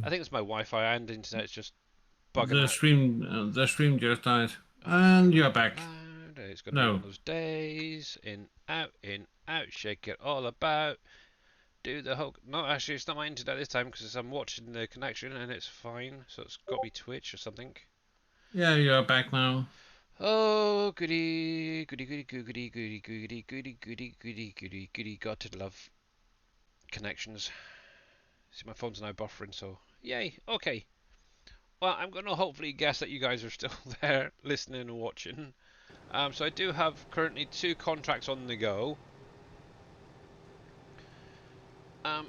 I think it's my Wi-Fi and internet's just bugging The out. stream, just died, Oh, it's and you're freaking back. loud. It's going to be one No, of those days. In, out, shake it all about. Do the whole. No, actually, it's not my internet this time because I'm watching the connection and it's fine. So it's got to be Twitch or something. yeah, you're back now. Oh, goody, goody, goody, goody, goody, goody, goody, goody, goody, goody, goody. Got to love connections. See, my phone's now buffering, so yay. Okay. Well, I'm going to hopefully guess that you guys are still there, listening and watching. So I do have currently 2 contracts on the go. Um,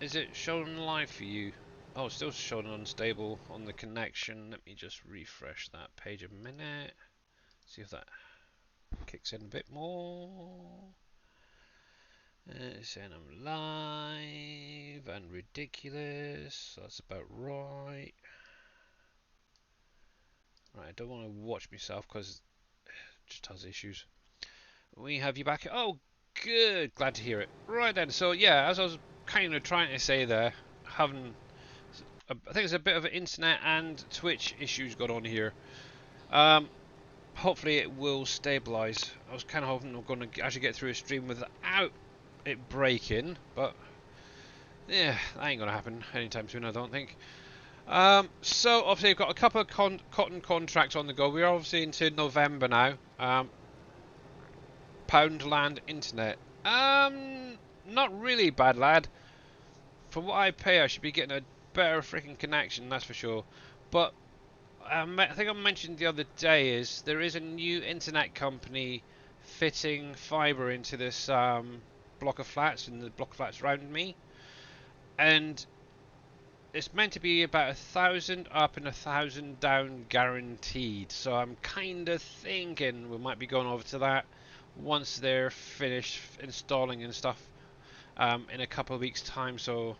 is it showing live for you? Oh, it's still showing unstable on the connection. Let me just refresh that page a minute. See if that kicks in a bit more. Saying I'm live and ridiculous. That's about right. Right, I don't want to watch myself because it just has issues. We have you back. Oh, good. Glad to hear it. Right then. So yeah, as I was kind of trying to say there, having I think there's a bit of internet and Twitch issues going on here. Um, hopefully it will stabilise. I was kind of hoping I'm going to actually get through a stream without it breaking, but yeah, that ain't going to happen anytime soon, I don't think. So obviously I've got a couple of cotton contracts on the go. We're obviously into November now. Poundland Internet. Not really bad, lad. For what I pay, I should be getting a better freaking connection, that's for sure. But I think I mentioned the other day is there is a new internet company fitting fibre into this block of flats and the block of flats around me, and it's meant to be about 1,000 up and 1,000 down guaranteed. So I'm kind of thinking we might be going over to that once they're finished installing and stuff in a couple of weeks' time. So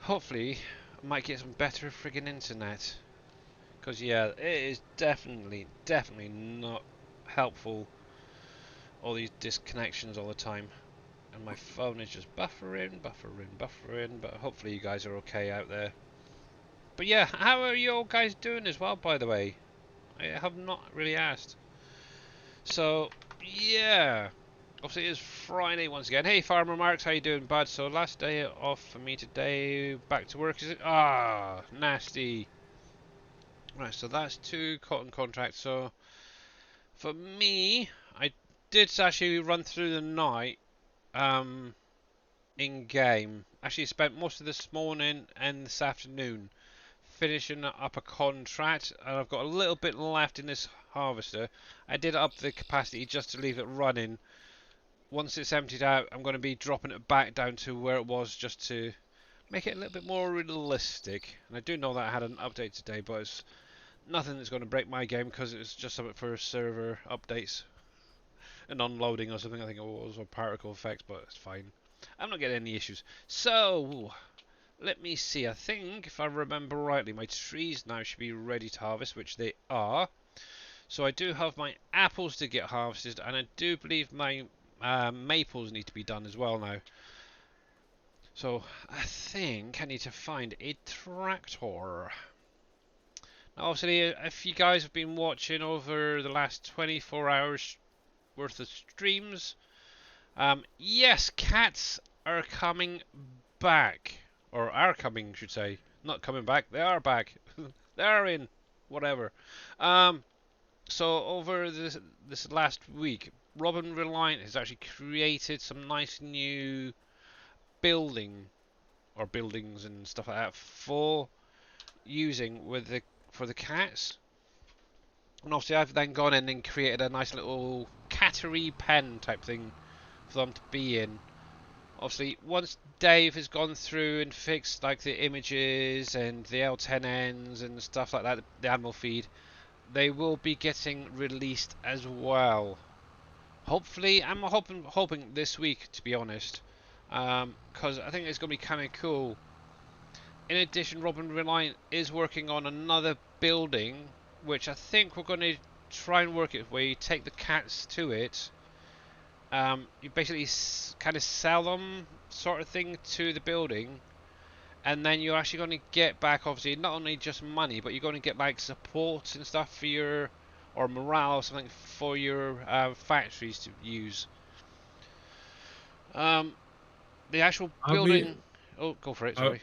hopefully I might get some better friggin' internet. Because yeah, it is definitely not helpful. All these disconnections all the time. And my phone is just buffering. But hopefully you guys are okay out there. But yeah, how are you all guys doing as well, by the way? I have not really asked. So, yeah. Obviously, it is Friday once again. Hey, Farmer Marks, how you doing, bud? So, last day off for me today. Back to work, is it? Ah, nasty. Right, so that's 2 cotton contracts. So, for me, I did actually run through the night in game. Actually, spent most of this morning and this afternoon finishing up a contract, and I've got a little bit left in this harvester. I did up the capacity just to leave it running. Once it's emptied out, I'm going to be dropping it back down to where it was just to make it a little bit more realistic. And I do know that I had an update today, but it's nothing that's going to break my game because it's just something for server updates and unloading or something. I think it was, or particle effects, but it's fine. I'm not getting any issues. So, let me see. I think, if I remember rightly, my trees now should be ready to harvest, which they are. So I do have my apples to get harvested, and I do believe my maples need to be done as well now. So I think I need to find a tractor. Now, obviously, if you guys have been watching over the last 24 hours worth of streams, yes, cats are coming back. Or are coming, I should say. Not coming back, they are back. They are in. Whatever. So over this last week, Robin Reliant has actually created some nice new buildings and stuff like that for using for the cats. And obviously I've then gone in and created a nice little cattery pen type thing for them to be in. Obviously, once Dave has gone through and fixed like the images and the L10Ns and stuff like that, the animal feed, they will be getting released as well. Hopefully, I'm hoping this week, to be honest, because I think it's going to be kind of cool. In addition, Robin Reliant is working on another building, which I think we're going to try and work it where you take the cats to it. You basically kind of sell them, sort of thing, to the building, and then you're actually going to get back, obviously, not only just money, but you're going to get like support and stuff for your, or morale or something for your factories to use. Um, the actual Are we building. Oh, go for it. are, Sorry.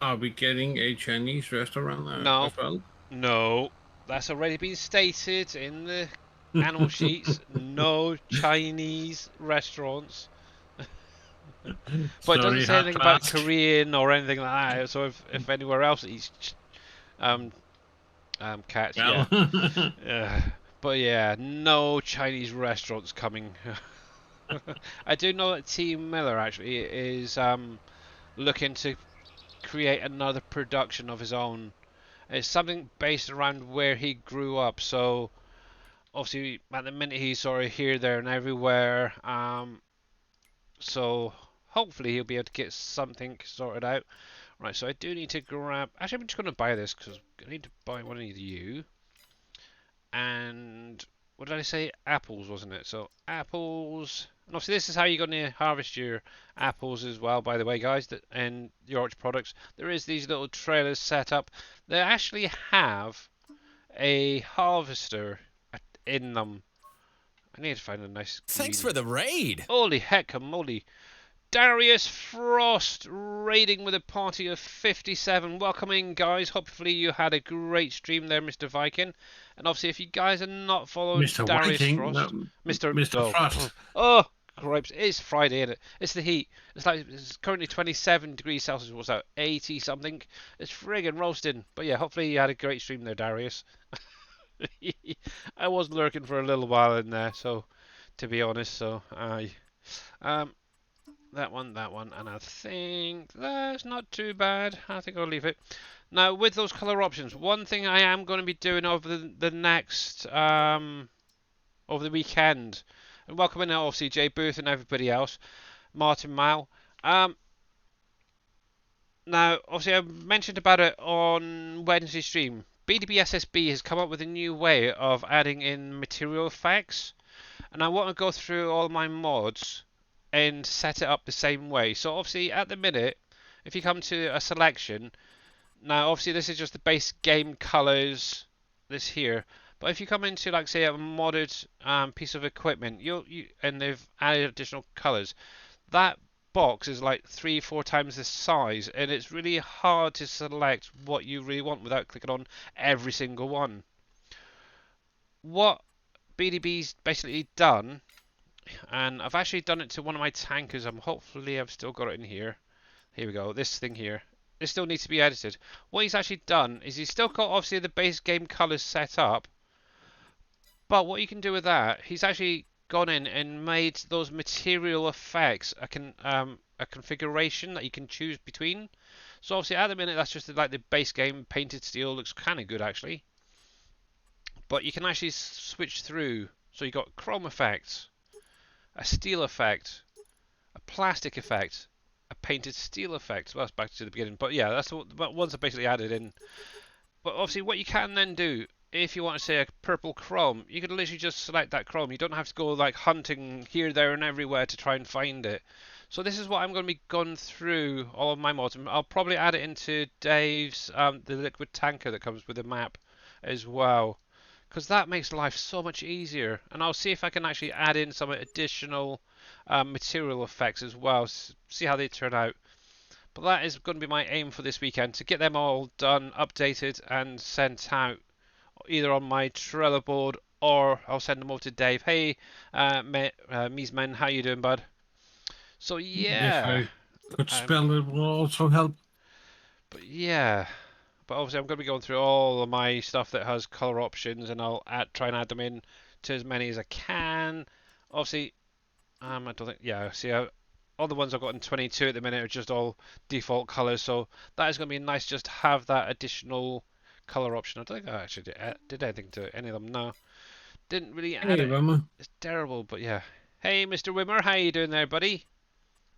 are we getting a Chinese restaurant No, as well? no, that's already been stated in the animal sheets. No Chinese restaurants. But it doesn't Sorry, say had anything to about ask. Korean or anything like that. So if anywhere else eats um, cats, yeah. Well, But yeah, no Chinese restaurants coming. I do know that T. Miller actually is looking to create another production of his own. It's something based around where he grew up. So obviously, at the minute he's sort of here, there, and everywhere. So hopefully he'll be able to get something sorted out. Right. So I do need to grab. Actually, I'm just going to buy this because I need to buy one of you. And what did I say? Apples, wasn't it? So apples. And obviously, this is how you're going to harvest your apples as well. By the way, guys, that and your orchard products, there is these little trailers set up. They actually have a harvester in them. I need to find a nice Thanks green. for the raid. Holy heck, moly! Darius Frost raiding with a party of 57. Welcome in, guys. Hopefully you had a great stream there, Mr. Viking. And obviously, if you guys are not following Mr. Darius Whiting, Frost, no, Mr. Mr. Oh, Frost. oh, cripes! It's Friday, isn't it? It's the heat. It's currently 27 degrees Celsius. What's that? 80 something. It's friggin' roasting. But yeah, hopefully you had a great stream there, Darius. I was lurking for a little while in there, so to be honest, so I um that one, and I think that's not too bad. I think I'll leave it. Now, with those color options, one thing I am going to be doing over the next, over the weekend, and welcoming obviously Jay Booth and everybody else, Martin Mao. Now, obviously, I mentioned about it on Wednesday stream. BDB SSB has come up with a new way of adding in material effects, and I want to go through all my mods and set it up the same way. So obviously at the minute, if you come to a selection, now obviously this is just the base game colors, this here. But if you come into like say a modded piece of equipment, and they've added additional colors, that box is like 3-4 times the size, and it's really hard to select what you really want without clicking on every single one. What BDB's basically done, and I've actually done it to one of my tankers. Hopefully I've still got it in here. Here we go. This thing here. This still needs to be edited. What he's actually done is he's still got obviously the base game colors set up, but what you can do with that, he's actually gone in and made those material effects a configuration that you can choose between. So obviously at the minute that's just like the base game painted steel. Looks kind of good actually, but you can actually switch through. So you got chrome effects, a steel effect, a plastic effect, a painted steel effect. Well, that's back to the beginning. But yeah, that's what ones are basically added in. But obviously, what you can then do, if you want to say a purple chrome, you can literally just select that chrome. You don't have to go like hunting here, there, and everywhere to try and find it. So this is what I'm going to be going through all of my mods. I'll probably add it into Dave's the liquid tanker that comes with the map as well, because that makes life so much easier. And I'll see if I can actually add in some additional material effects as well, see how they turn out. But that is going to be my aim for this weekend, to get them all done, updated and sent out either on my Trello board, or I'll send them over to Dave. Hey, Meesman, how you doing, bud? So If yeah, I could um, spell it will also help. but yeah, but obviously I'm going to be going through all of my stuff that has color options, and I'll try and add them in to as many as I can. Obviously, I don't think, yeah, see, all the ones I've got in 22 at the minute are just all default colors, so that is going to be nice just to have that additional color option. I don't think I actually did anything to any of them. No, didn't really add Hey, it. Wilma. It's terrible, but yeah. Hey, Mr. Wimmer, how you doing there, buddy?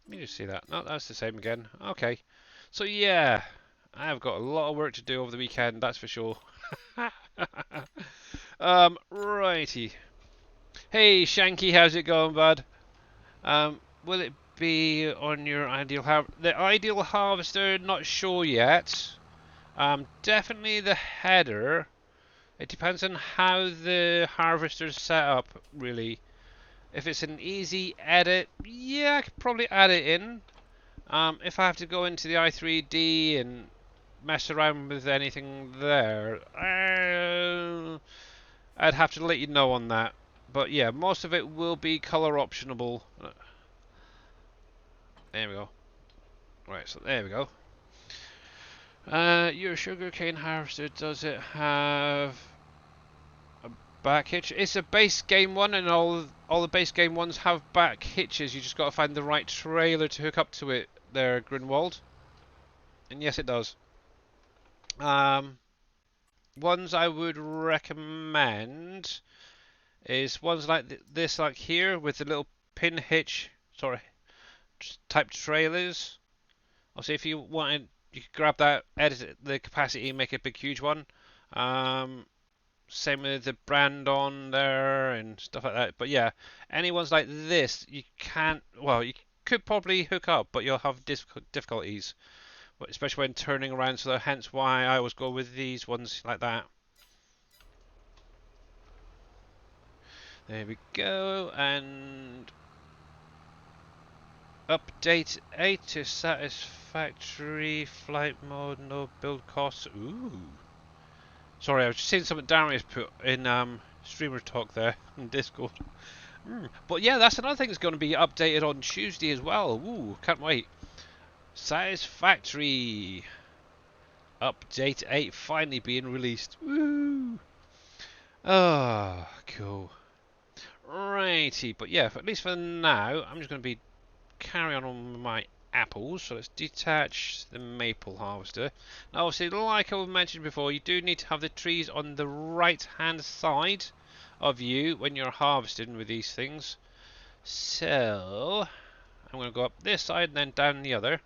Let me just see that. No, that's the same again. Okay. So yeah, I've got a lot of work to do over the weekend, that's for sure. Righty. Hey, Shanky, how's it going, bud? Will it be on your ideal the ideal harvester? Not sure yet. Definitely the header. It depends on how the harvester's set up, really. If it's an easy edit, yeah, I could probably add it in. If I have to go into the i3D and mess around with anything there, I'd have to let you know on that. But yeah, most of it will be color optionable. There we go. Right, so there we go. Your sugarcane harvester, does it have a back hitch? It's a base game one, and all the base game ones have back hitches. You just got to find the right trailer to hook up to it there, Grinwald. And yes, it does. Ones I would recommend is ones like this, like here, with the little pin hitch, sorry, type trailers. Obviously, if you wanted, you could grab that, edit the capacity, make a big, huge one. Same with the brand on there and stuff like that. But yeah, any ones like this, you can't. Well, you could probably hook up, but you'll have difficulties, especially when turning around. So hence why I always go with these ones like that. There we go, and update 8 to satisfactory flight mode, no build costs. Ooh. Sorry, I was just seeing something Darius put in streamer talk there in Discord. But yeah, that's another thing that's going to be updated on Tuesday as well. Ooh, can't wait. Satisfactory update 8 finally being released. Woo! Oh, cool. Righty, but yeah, at least for now, I'm just going to be carry on with my apples. So let's detach the maple harvester. Now, obviously, like I mentioned before, you do need to have the trees on the right hand side of you when you're harvesting with these things. So I'm going to go up this side and then down the other.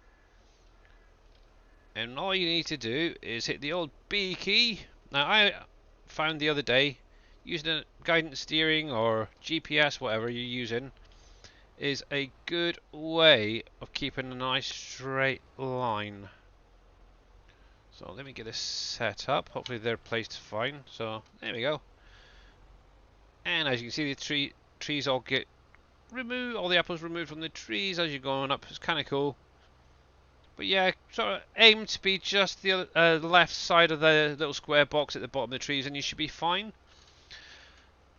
And all you need to do is hit the old B key. Now, I found the other day, using a guidance steering or GPS, whatever you're using, is a good way of keeping a nice straight line. So let me get this set up. Hopefully they're placed fine. So there we go. And as you can see, the trees all get removed, all the apples removed from the trees as you're going up. It's kind of cool. But yeah, sort of aim to be just the left side of the little square box at the bottom of the trees, and you should be fine.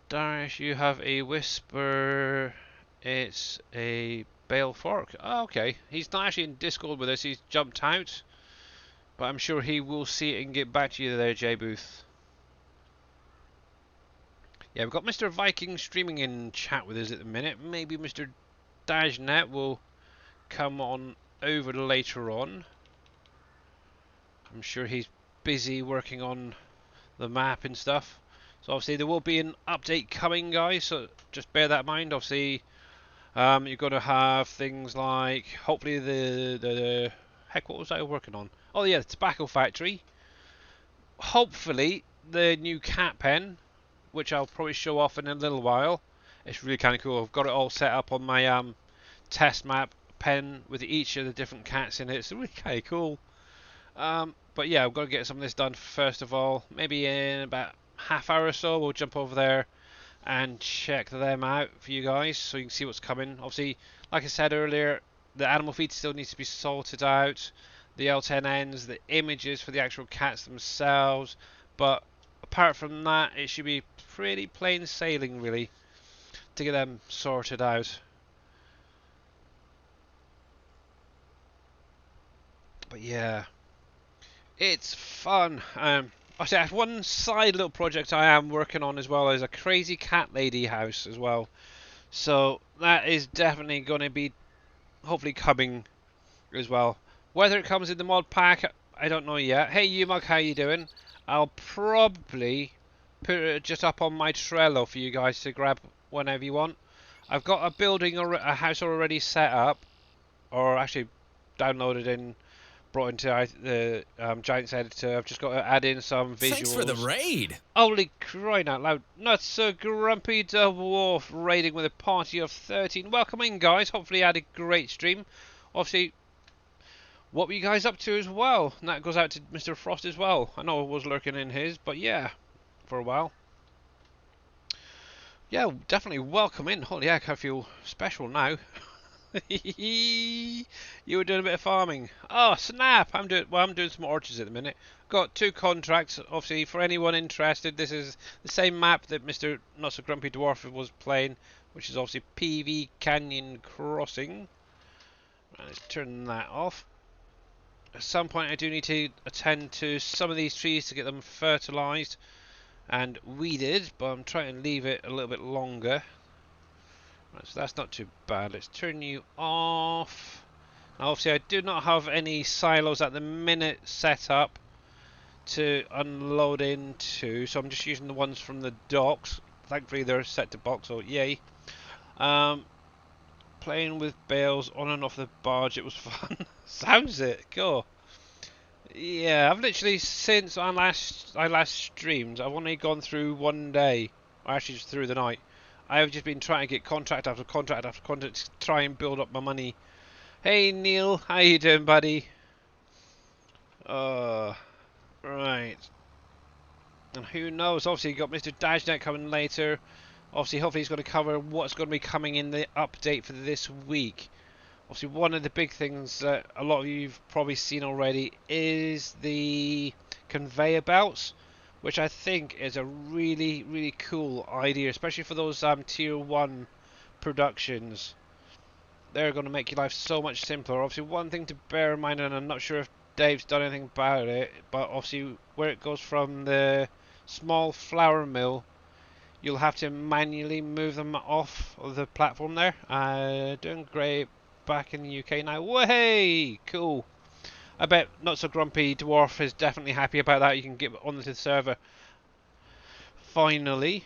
Darius, you have a whisper. It's a bale fork. Oh, okay. He's not actually in Discord with us. He's jumped out. But I'm sure he will see it and get back to you there, J Booth. Yeah, we've got Mr. Viking streaming in chat with us at the minute. Maybe Mr. Dajnet will come on over later on. I'm sure he's busy working on the map and stuff. So obviously there will be an update coming, guys. So just bear that in mind. Obviously, you're going to have things like, hopefully the heck, what was I working on? Oh yeah, the tobacco factory. Hopefully the new cat pen, which I'll probably show off in a little while. It's really kind of cool. I've got it all set up on my test map pen with each of the different cats in it. It's really kind of cool. But yeah, I've got to get some of this done first of all. Maybe in about half hour or so, we'll jump over there and check them out for you guys so you can see what's coming. Obviously, like I said earlier, the animal feed still needs to be sorted out, the L10Ns, the images for the actual cats themselves, but apart from that, it should be pretty plain sailing really to get them sorted out. But yeah, it's fun. I say one side little project I am working on as well is a crazy cat lady house as well. So that is definitely going to be hopefully coming as well. Whether it comes in the mod pack, I don't know yet. Hey Umug, how you doing? I'll probably put it just up on my Trello for you guys to grab whenever you want. I've got a house already set up, or actually downloaded in brought into the Giants editor. I've just got to add in some visuals. Thanks for the raid. Holy crying out loud. Not so grumpy dwarf raiding with a party of 13. Welcome in, guys. Hopefully you had a great stream. Obviously, what were you guys up to as well? And that goes out to Mr. Frost as well. I know I was lurking in his, but yeah, for a while. Yeah, definitely welcome in. Holy heck, I feel special now. You were doing a bit of farming. Oh snap! I'm doing some orchards at the minute. Got 2 contracts. Obviously, for anyone interested, this is the same map that Mr. Not So Grumpy Dwarf was playing, which is obviously PV Canyon Crossing. Right, let's turn that off. At some point, I do need to attend to some of these trees to get them fertilised and weeded, but I'm trying to leave it a little bit longer. Right, so that's not too bad. Let's turn you off. Now, obviously, I do not have any silos at the minute set up to unload into, so I'm just using the ones from the docks. Thankfully, they're set to box, so yay. Playing with bales on and off the barge, it was fun. Sounds it, cool. Yeah, I've literally, since I last streamed, I've only gone through one day, or actually just through the night. I have just been trying to get contract after contract after contract to try and build up my money. Hey Neil, how you doing, buddy? Right. And who knows, obviously you got Mr. Dajnet coming later. Obviously, hopefully he's going to cover what's going to be coming in the update for this week. Obviously, one of the big things that a lot of you've probably seen already is the conveyor belts, which I think is a really, really cool idea, especially for those tier 1 productions. They're going to make your life so much simpler. Obviously, one thing to bear in mind, and I'm not sure if Dave's done anything about it, but obviously where it goes from the small flour mill, you'll have to manually move them off of the platform there. Doing great back in the UK now. Way cool. I bet Not So Grumpy Dwarf is definitely happy about that. You can get onto the server. Finally.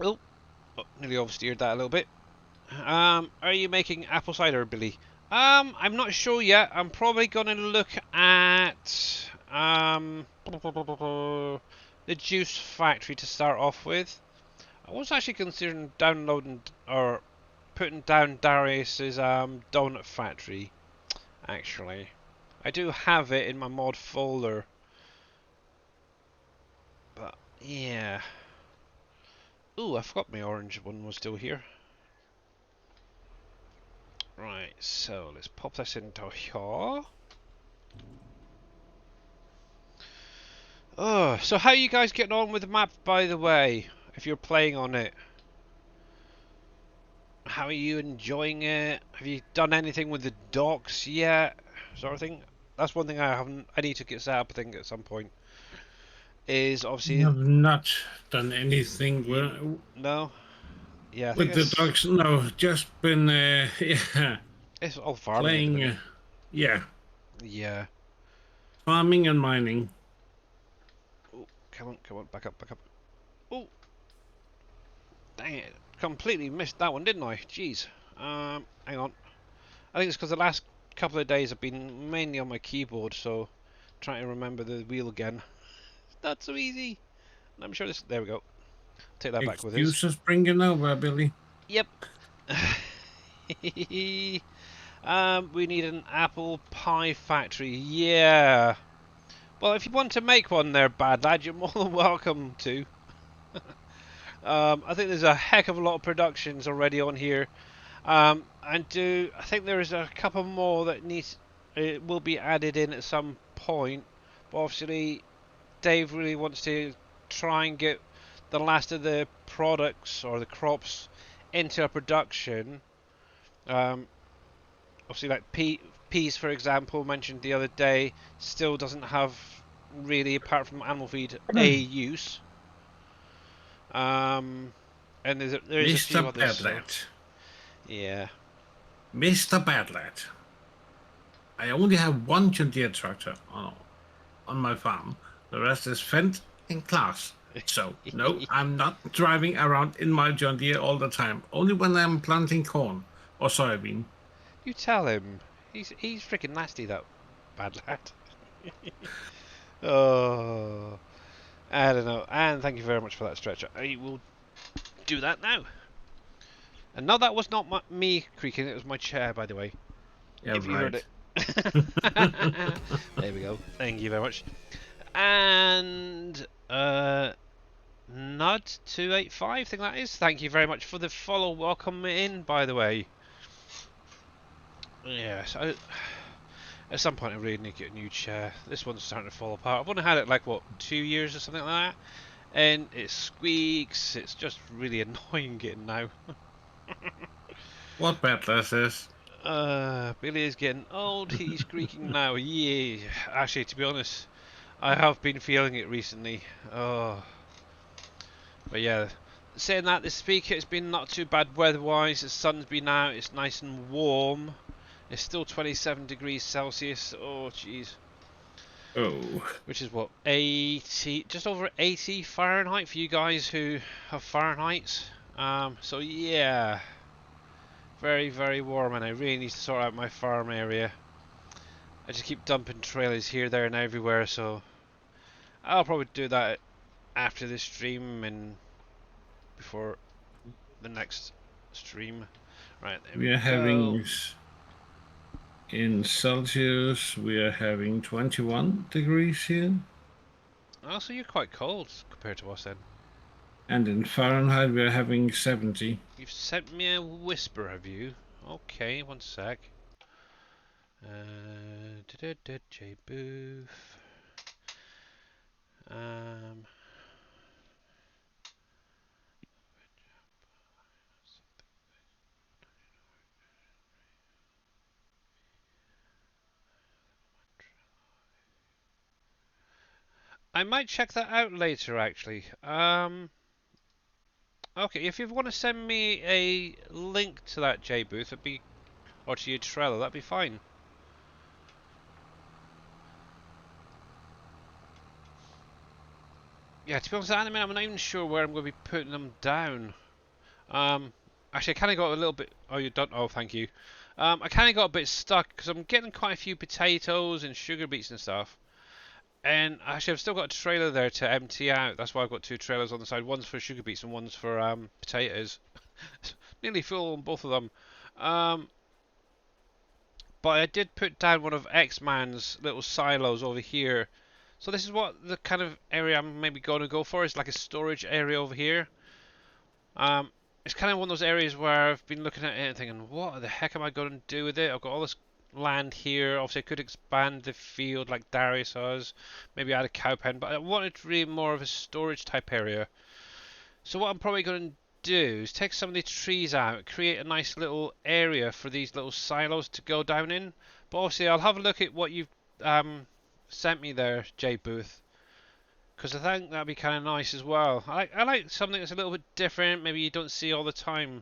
Oh, nearly oversteered that a little bit. Are you making apple cider, Billy? I'm not sure yet. I'm probably gonna look at the juice factory to start off with. I was actually considering downloading or putting down Darius's donut factory. Actually, I do have it in my mod folder, but yeah. Ooh, I forgot my orange one was still here. Right, so let's pop this into here. Oh, so how are you guys getting on with the map, by the way? If you're playing on it, how are you enjoying it? Have you done anything with the docks yet? Sort of thing. That's one thing I haven't. I need to get set up. I think at some point. Is obviously. I've not done anything No. Yeah, I think with the dogs. No, just been yeah, it's all farming. playing. Yeah, yeah. farming and mining. Oh, come on, back up. Oh, dang it! Completely missed that one, didn't I? Jeez. Hang on. I think it's because the last couple of days have been mainly on my keyboard, so trying to remember the wheel again. It's not so easy. I'm sure this. There we go. Take that back with us. Excuses bringing over, Billy. Yep. We need an apple pie factory. Yeah. Well, if you want to make one there, bad lad, you're more than welcome to. I think there's a heck of a lot of productions already on here. I think there is a couple more that will be added in at some point. But obviously, Dave really wants to try and get the last of the products or the crops into a production. Obviously, like peas, for example, mentioned the other day, still doesn't have really, apart from animal feed, a use. And there's a few Mr. others. Badlat. Yeah. Mr. Badlat. I only have one John Deere tractor on my farm. The rest is Fendt and Claas. So, no, I'm not driving around in my John Deere all the time. Only when I'm planting corn or soybean. You tell him. He's freaking nasty, though. Bad lad. Oh, I don't know. And thank you very much for that stretcher. I will do that now. And no, that was not me creaking. It was my chair, by the way. Yeah, If you heard right. it. There we go. Thank you very much. And Nud285, I think that is. Thank you very much for the follow. Welcome in, by the way. Yes, at some point I really need to get a new chair. This one's starting to fall apart. I've only had it like, what, 2 years or something like that? And it squeaks. It's just really annoying getting now. What Battlers is? Billy is getting old. He's creaking now. Yeah. Actually, to be honest, I have been feeling it recently. Oh. But yeah. Saying that, this week it's been not too bad weather-wise. The sun's been out. It's nice and warm. It's still 27 degrees Celsius. Oh, jeez. Oh. Which is what, 80, just over 80 Fahrenheit for you guys who have Fahrenheit. So yeah, very, very warm, and I really need to sort out my farm area. I just keep dumping trailers here, there, and everywhere, so I'll probably do that after this stream and before the next stream. Right, there We we are go. having in Celsius, we are having 21 degrees here. Oh, so you're quite cold compared to us then. And in Fahrenheit, we are having 70. You've sent me a whisper, have you? Okay, one sec. J Booth. Um, I might check that out later, actually. Okay, if you want to send me a link to that J Booth, it'd be, or to your Trello, that'd be fine. Yeah, to be honest, at the minute, I'm not even sure where I'm going to be putting them down. Um, Actually, I kind of got a little bit. Oh, you don't. Oh, thank you. I kind of got a bit stuck because I'm getting quite a few potatoes and sugar beets and stuff. And actually, I've still got a trailer there to empty out. That's why I've got two trailers on the side. One's for sugar beets and one's for potatoes. Nearly full on both of them. Um, but I did put down one of X-Man's little silos over here. So this is what the kind of area I'm maybe going to go for. Is like a storage area over here. Um, it's kind of one of those areas where I've been looking at it and thinking, what the heck am I going to do with it? I've got all this land here. Obviously, I could expand the field like Darius has, maybe add a cow pen, but I wanted really more of a storage type area. So what I'm probably going to do is take some of the trees out, create a nice little area for these little silos to go down in. But obviously, I'll have a look at what you've sent me there, J Booth, because I think that'd be kind of nice as well. I like something that's a little bit different, maybe you don't see all the time.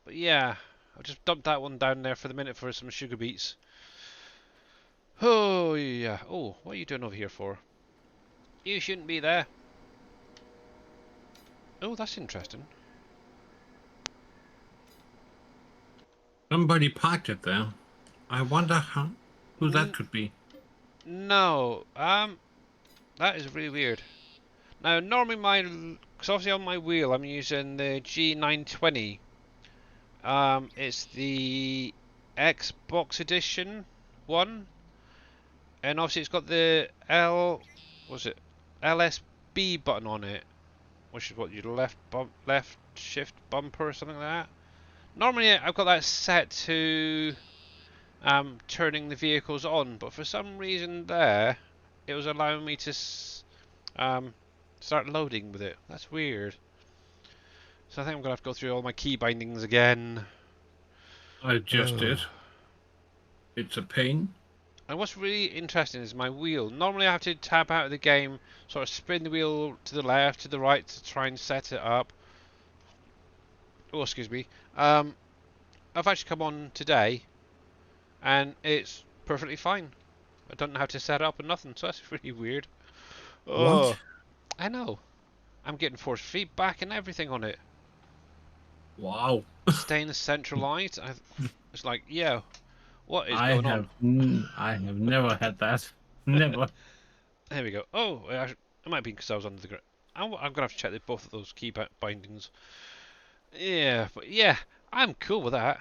But yeah, I'll just dump that one down there for the minute for some sugar beets. Oh yeah. Oh, what are you doing over here for? You shouldn't be there. Oh, that's interesting. Somebody parked it there. I wonder who that N could be. no, that is really weird. Now, normally because obviously on my wheel I'm using the G920. It's the Xbox edition one, and obviously it's got the was it LSB button on it, which is what your left shift bumper or something like that. Normally I've got that set to turning the vehicles on, but for some reason there it was allowing me to start loading with it. That's weird. So I think I'm gonna have to go through all my key bindings again. I just did. It's a pain. And what's really interesting is my wheel. Normally I have to tab out of the game, sort of spin the wheel to the left, to the right to try and set it up. Oh, excuse me. I've actually come on today, and it's perfectly fine. I don't know how to set it up and nothing, so that's really weird. What? Oh, I know. I'm getting force feedback and everything on it. Wow. Staying centralized. It's like, yeah. What is going on? I have never had that. Never. There we go. Oh, it might be because I was under the ground. I'm gonna have to check both of those key bindings. Yeah, but yeah, I'm cool with that.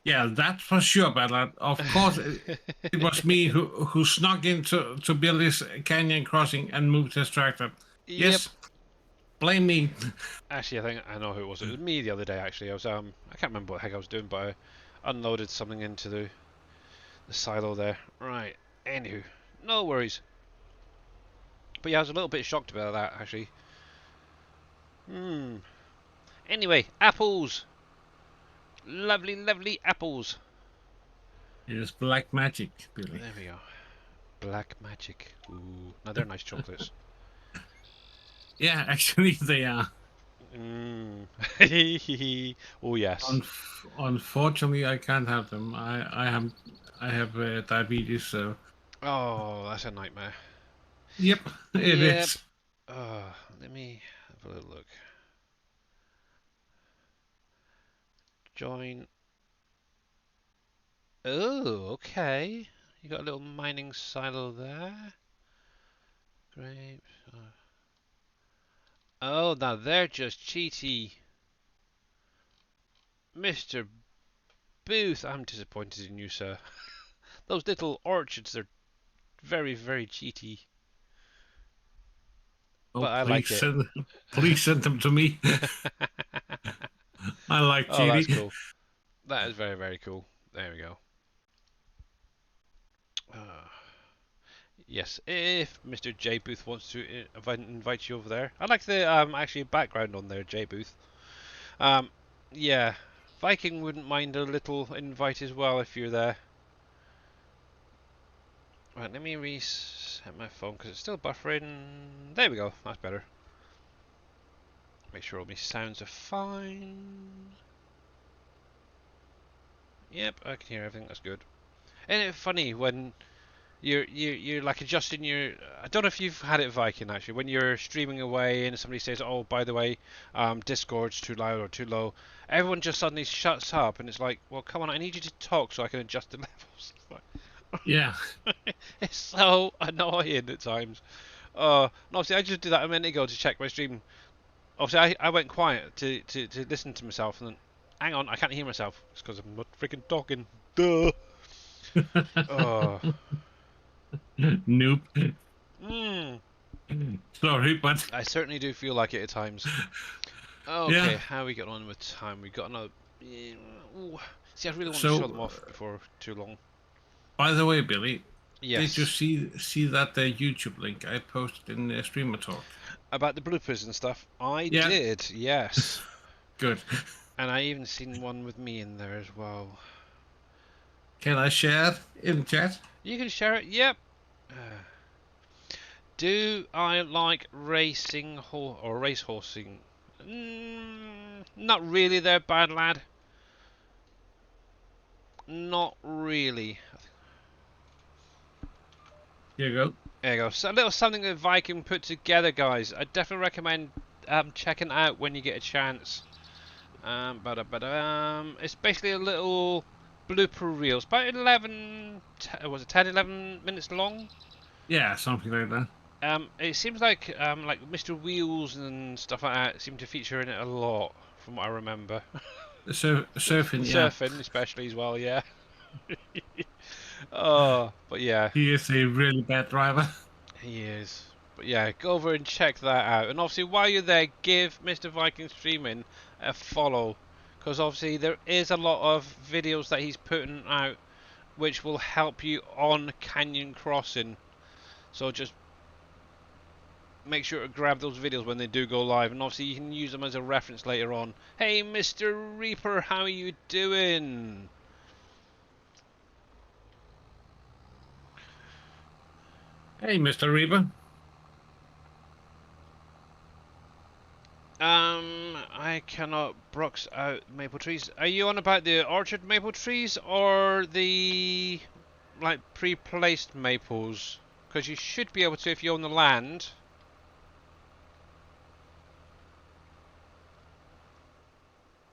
Yeah, that's for sure, but of course it was me who snuck into Billy's canyon crossing and moved his tractor. Yep. Yes, blame me. Actually, I think I know who it was. It was me the other day. Actually, I can't remember what the heck I was doing, but I unloaded something into the silo there. Right. Anywho, no worries. But yeah, I was a little bit shocked about that actually. Hmm. Anyway, apples. Lovely, lovely apples. It is black magic, Billy. There we go. Black magic. Ooh, now they're nice chocolates. Yeah, actually they are. Mmm. Oh yes. Unfortunately, I can't have them. I have diabetes, so Oh, that's a nightmare. yep, it Yep. is. Let me have a little look. Join. Oh, okay. You got a little mining silo there. Grapes. Oh, now they're just cheaty. Mr. Booth, I'm disappointed in you, sir. Those little orchards are very, very cheaty. Oh, But I like it. please send them to me. I like Oh, that's cheating. cool. That is very, very cool. There we go. Uh, yes, if Mr. J Booth wants to invite you over there. I like the actually background on there, J Booth. Um, yeah, Viking wouldn't mind a little invite as well if you're there. Right, let me reset my phone because it's still buffering. There we go, that's better. Make sure all my sounds are fine. Yep, I can hear everything. That's good. Isn't it funny when you're like adjusting your? I don't know if you've had it Viking actually. When you're streaming away and somebody says, "Oh, by the way, Discord's too loud or too low," everyone just suddenly shuts up, and it's like, "Well, come on, I need you to talk so I can adjust the levels." Yeah, It's so annoying at times. And obviously, I just did that a minute ago to check my stream. Obviously, I went quiet to listen to myself, and then, hang on, I can't hear myself. It's because I'm not freaking talking. Duh. Oh. nope. Mm. Sorry, but I certainly do feel like it at times. yeah. Okay, how are we getting on with time? We got another. Ooh. See, I really want to show So, them off before too long. by the way, Billy, did you Yes. see that YouTube link I posted in the streamer talk? About the bloopers and stuff. I Yeah, did, yes. good. And I even seen one with me in there as well. Can I share in chat? You can share it. Yep. Uh, do I like racing or race horsing? Not really, there, bad lad. Not really. Here you go. There you go. So a little something that Viking put together, guys. I definitely recommend checking it out when you get a chance. It's basically a little blooper reel. It's about 11, was it 10, 11 minutes long? Yeah, something like that. It seems like Mr. Wheels and stuff like that seem to feature in it a lot, from what I remember. Surfing, yeah. Surfing, especially as well, yeah. Oh, but yeah, He is a really bad driver. he is. But yeah, go over and check that out. And obviously, while you're there, give Mr. Viking Streaming a follow, because obviously there is a lot of videos that he's putting out, which will help you on Canyon Crossing. So just make sure to grab those videos when they do go live, and obviously you can use them as a reference later on. Hey, Mr. Reaper, how are you doing? Hey, Mr. Reaper. I cannot brooks out maple trees. Are you on about the orchard maple trees or the like pre-placed maples? Because you should be able to if you own the land.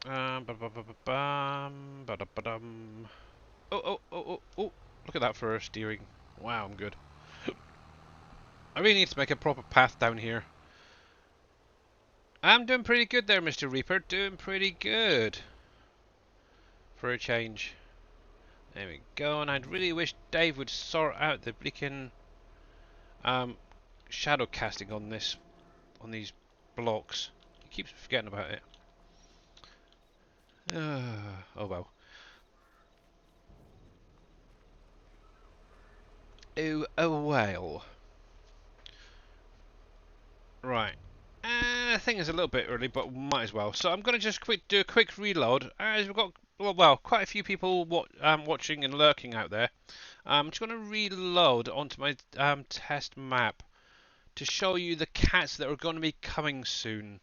Ba-da-ba-ba-bum, ba-da-ba-dum. Oh, oh, oh, oh, oh. Look at that for steering. Wow, I'm good. I really need to make a proper path down here. I'm doing pretty good there, Mr. Reaper. Doing pretty good. For a change. There we go. And I'd really wish Dave would sort out the bleaking um, shadow casting on these blocks. He keeps forgetting about it. Oh well. Oh well. Right. I think it's a little bit early, but might as well. So I'm going to just do a quick reload. As we've got well, quite a few people watching and lurking out there. I'm just going to reload onto my test map to show you the cats that are going to be coming soon.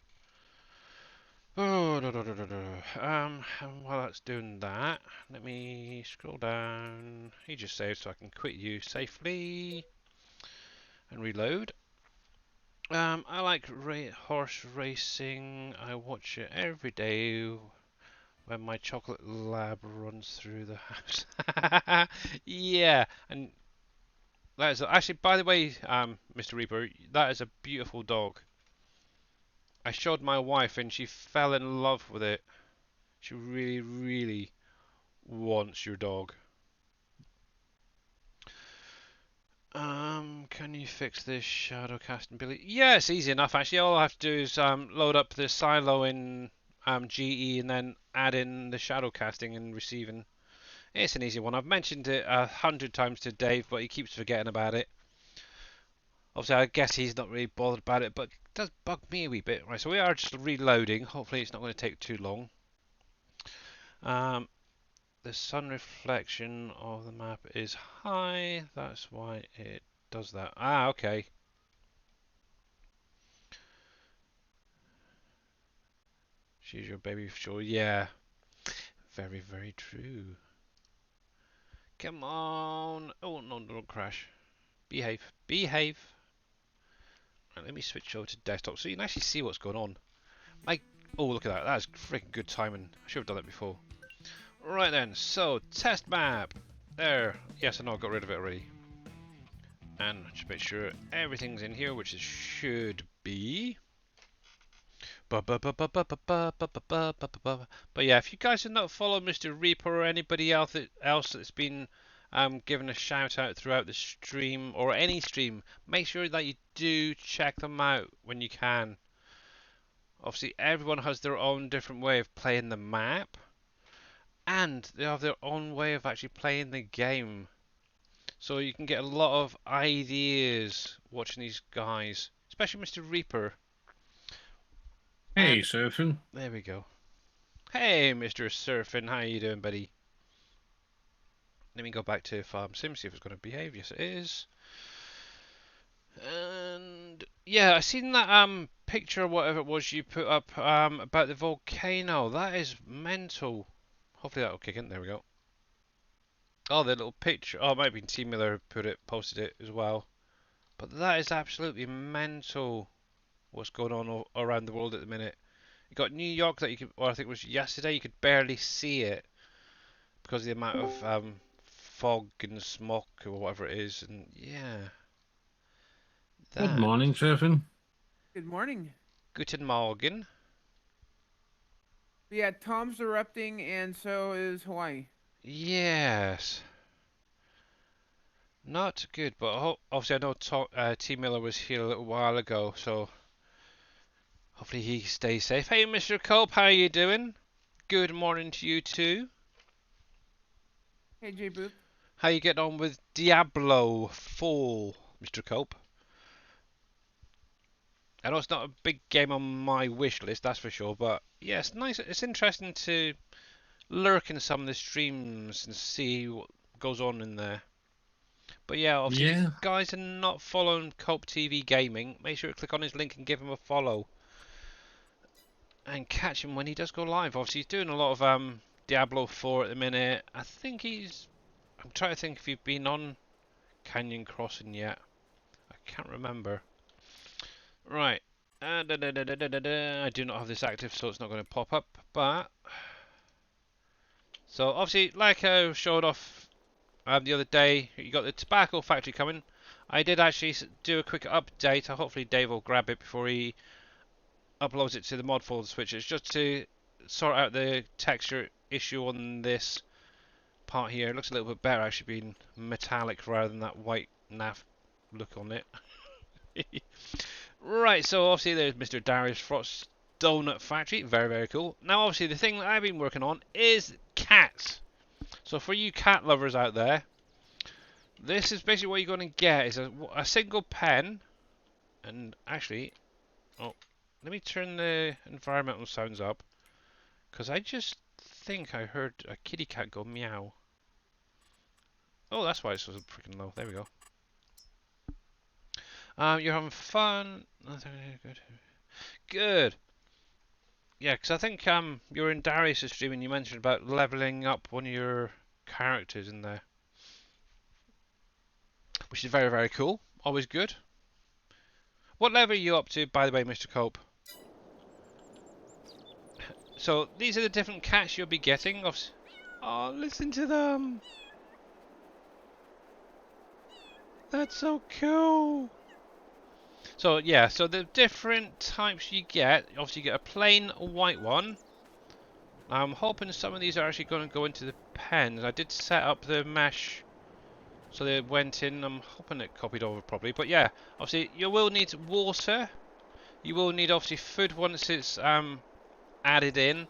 Oh, and while that's doing that, let me scroll down. He just saved so I can quit you safely and reload. I like horse racing. I watch it every day when my chocolate lab runs through the house. Yeah, and that is actually, by the way, Mr. Reaper, that is a beautiful dog. I showed my wife and she fell in love with it. She really, really wants your dog. Can you fix this shadow casting, Billy? Yeah, it's easy enough actually. All I have to do is load up the silo in GE and then add in the shadow casting and receiving. It's an easy one. I've mentioned it 100 times to Dave, but he keeps forgetting about it. Obviously, I guess he's not really bothered about it, but it does bug me a wee bit. Right, so we are just reloading. Hopefully, it's not going to take too long. Um, the sun reflection of the map is high. That's why it does that. Ah, okay. She's your baby for sure. Yeah. Very, very true. Come on. Oh, no, don't crash. Behave. Behave. Right, let me switch over to desktop so you can actually see what's going on. Oh, look at that. That is freaking good timing. I should have done that before. Right then. So, test map. There. Yes, I know I got rid of it already. And just make sure everything's in here, which it should be. But yeah, if you guys have not followed Mr. Reaper or anybody else that's been given a shout out throughout the stream or any stream, make sure that you do check them out when you can. Obviously, everyone has their own different way of playing the map, and they have their own way of actually playing the game. So you can get a lot of ideas watching these guys, especially Mr. Reaper. Hey, And surfing. there we go. Hey, Mr. Surfing, how you doing, buddy? Let me go back to Farm Sim, see if it's going to behave. Yes, it is. And yeah, I seen that picture or whatever it was you put up about the volcano. That is mental. Hopefully that'll kick in. There we go. Oh, the little picture. Oh, it might have been T Miller who posted it as well. But that is absolutely mental. What's going on around the world at the minute? You got New York that you could, or I think it was yesterday, you could barely see it because of the amount of fog and smoke or whatever it is. And yeah, Good that. morning, surfing. Good morning. Guten Morgen. Yeah, Tom's erupting, and so is Hawaii. Yes. Not good, but obviously I know T Miller was here a little while ago, so hopefully he stays safe. Hey, Mr. Cope, how you doing? Good morning to you too. Hey, J Booth. How you getting on with Diablo 4, Mr. Cope? I know it's not a big game on my wish list, that's for sure, but yeah, it's nice. It's interesting to lurk in some of the streams and see what goes on in there. But yeah, obviously, if you Yeah. guys are not following Cope TV Gaming, make sure to click on his link and give him a follow. And catch him when he does go live. Obviously, he's doing a lot of Diablo 4 at the minute. I think he's... I'm trying to think if he's been on Canyon Crossing yet. I can't remember. Right. I do not have this active, so it's not going to pop up. But So obviously, like I showed off the other day, you got the tobacco factory coming. I did actually do a quick update. Hopefully Dave will grab it before he uploads it to the mod folder switches, just to sort out the texture issue on this part here. It looks a little bit better actually being metallic rather than that white naff look on it. Right, so obviously there's Mr. Darius Frost Donut Factory. Very, very cool. Now obviously the thing that I've been working on is cats. So for you cat lovers out there, this is basically what you're going to get is a single pen. And actually, oh, let me turn the environmental sounds up, because I just think I heard a kitty cat go meow. Oh, that's why it's so freaking low. There we go. You're having fun. Good. Good. Yeah, because I think you were in Darius' stream and you mentioned about leveling up one of your characters in there, which is very, very cool. Always good. What level are you up to, by the way, Mr. Cope? So these are the different cats you'll be getting. Oh, listen to them. That's so cool. So yeah, so the different types you get, obviously you get a plain white one. I'm hoping some of these are actually going to go into the pens. I did set up the mesh so they went in. I'm hoping it copied over properly. But yeah, obviously you will need water. You will need obviously food once it's added in.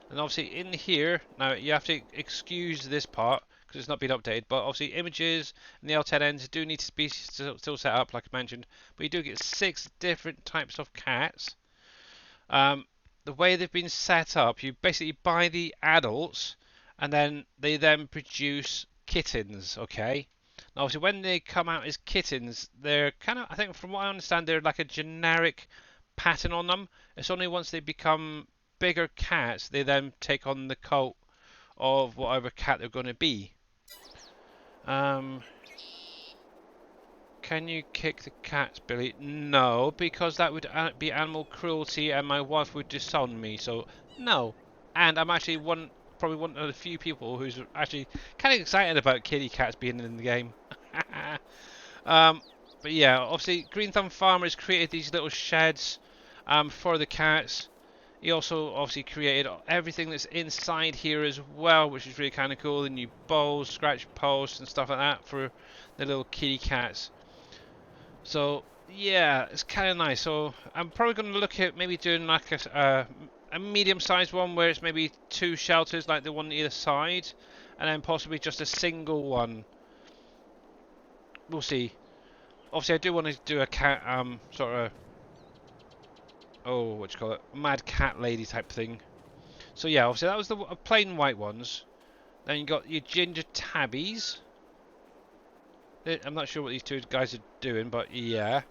And obviously in here, now you have to excuse this part because it's not been updated, but obviously images and the L10 ends do need to be still set up like I mentioned, but you do get 6 different types of cats. The way they've been set up, you basically buy the adults and then they then produce kittens, okay? Now obviously when they come out as kittens, they're kind of, I think from what I understand, they're like a generic pattern on them. It's only once they become bigger cats they then take on the coat of whatever cat they're going to be. Can you kick the cats, Billy? No, because that would be animal cruelty and my wife would disown me, so no. And I'm actually probably one of the few people who's actually kind of excited about kitty cats being in the game. But yeah, obviously Green Thumb Farmers created these little sheds for the cats. He also obviously created everything that's inside here as well, which is really kind of cool. The new bowls, scratch posts and stuff like that for the little kitty cats. So yeah, it's kind of nice. So I'm probably going to look at maybe doing like a medium-sized one where it's maybe 2 shelters, like the one on either side, and then possibly just a single one. We'll see. Obviously, I do want to do a cat sort of, oh, what do you call it, mad cat lady type thing. So yeah, obviously that was the plain white ones. Then you got your ginger tabbies. I'm not sure what these 2 guys are doing, but yeah,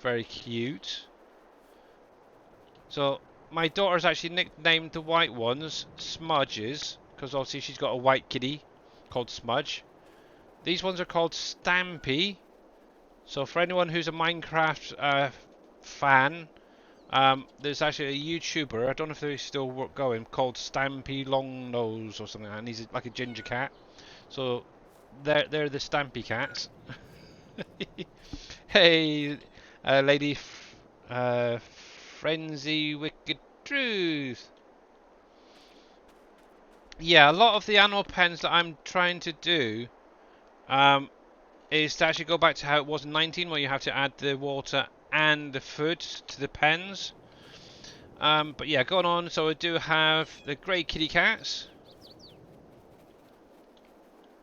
very cute. So my daughter's actually nicknamed the white ones Smudges, because obviously she's got a white kitty called Smudge. These ones are called Stampy. So for anyone who's a Minecraft fan, there's actually a YouTuber, I don't know if they're still going, called Stampy Longnose or something like that, and he's like a ginger cat. So they're the Stampy cats. Hey, Lady Frenzy Wicked Truth. Yeah, a lot of the animal pens that I'm trying to do is to actually go back to how it was in 19, where you have to add the water and the food to the pens. But yeah, going on, so I do have the grey kitty cats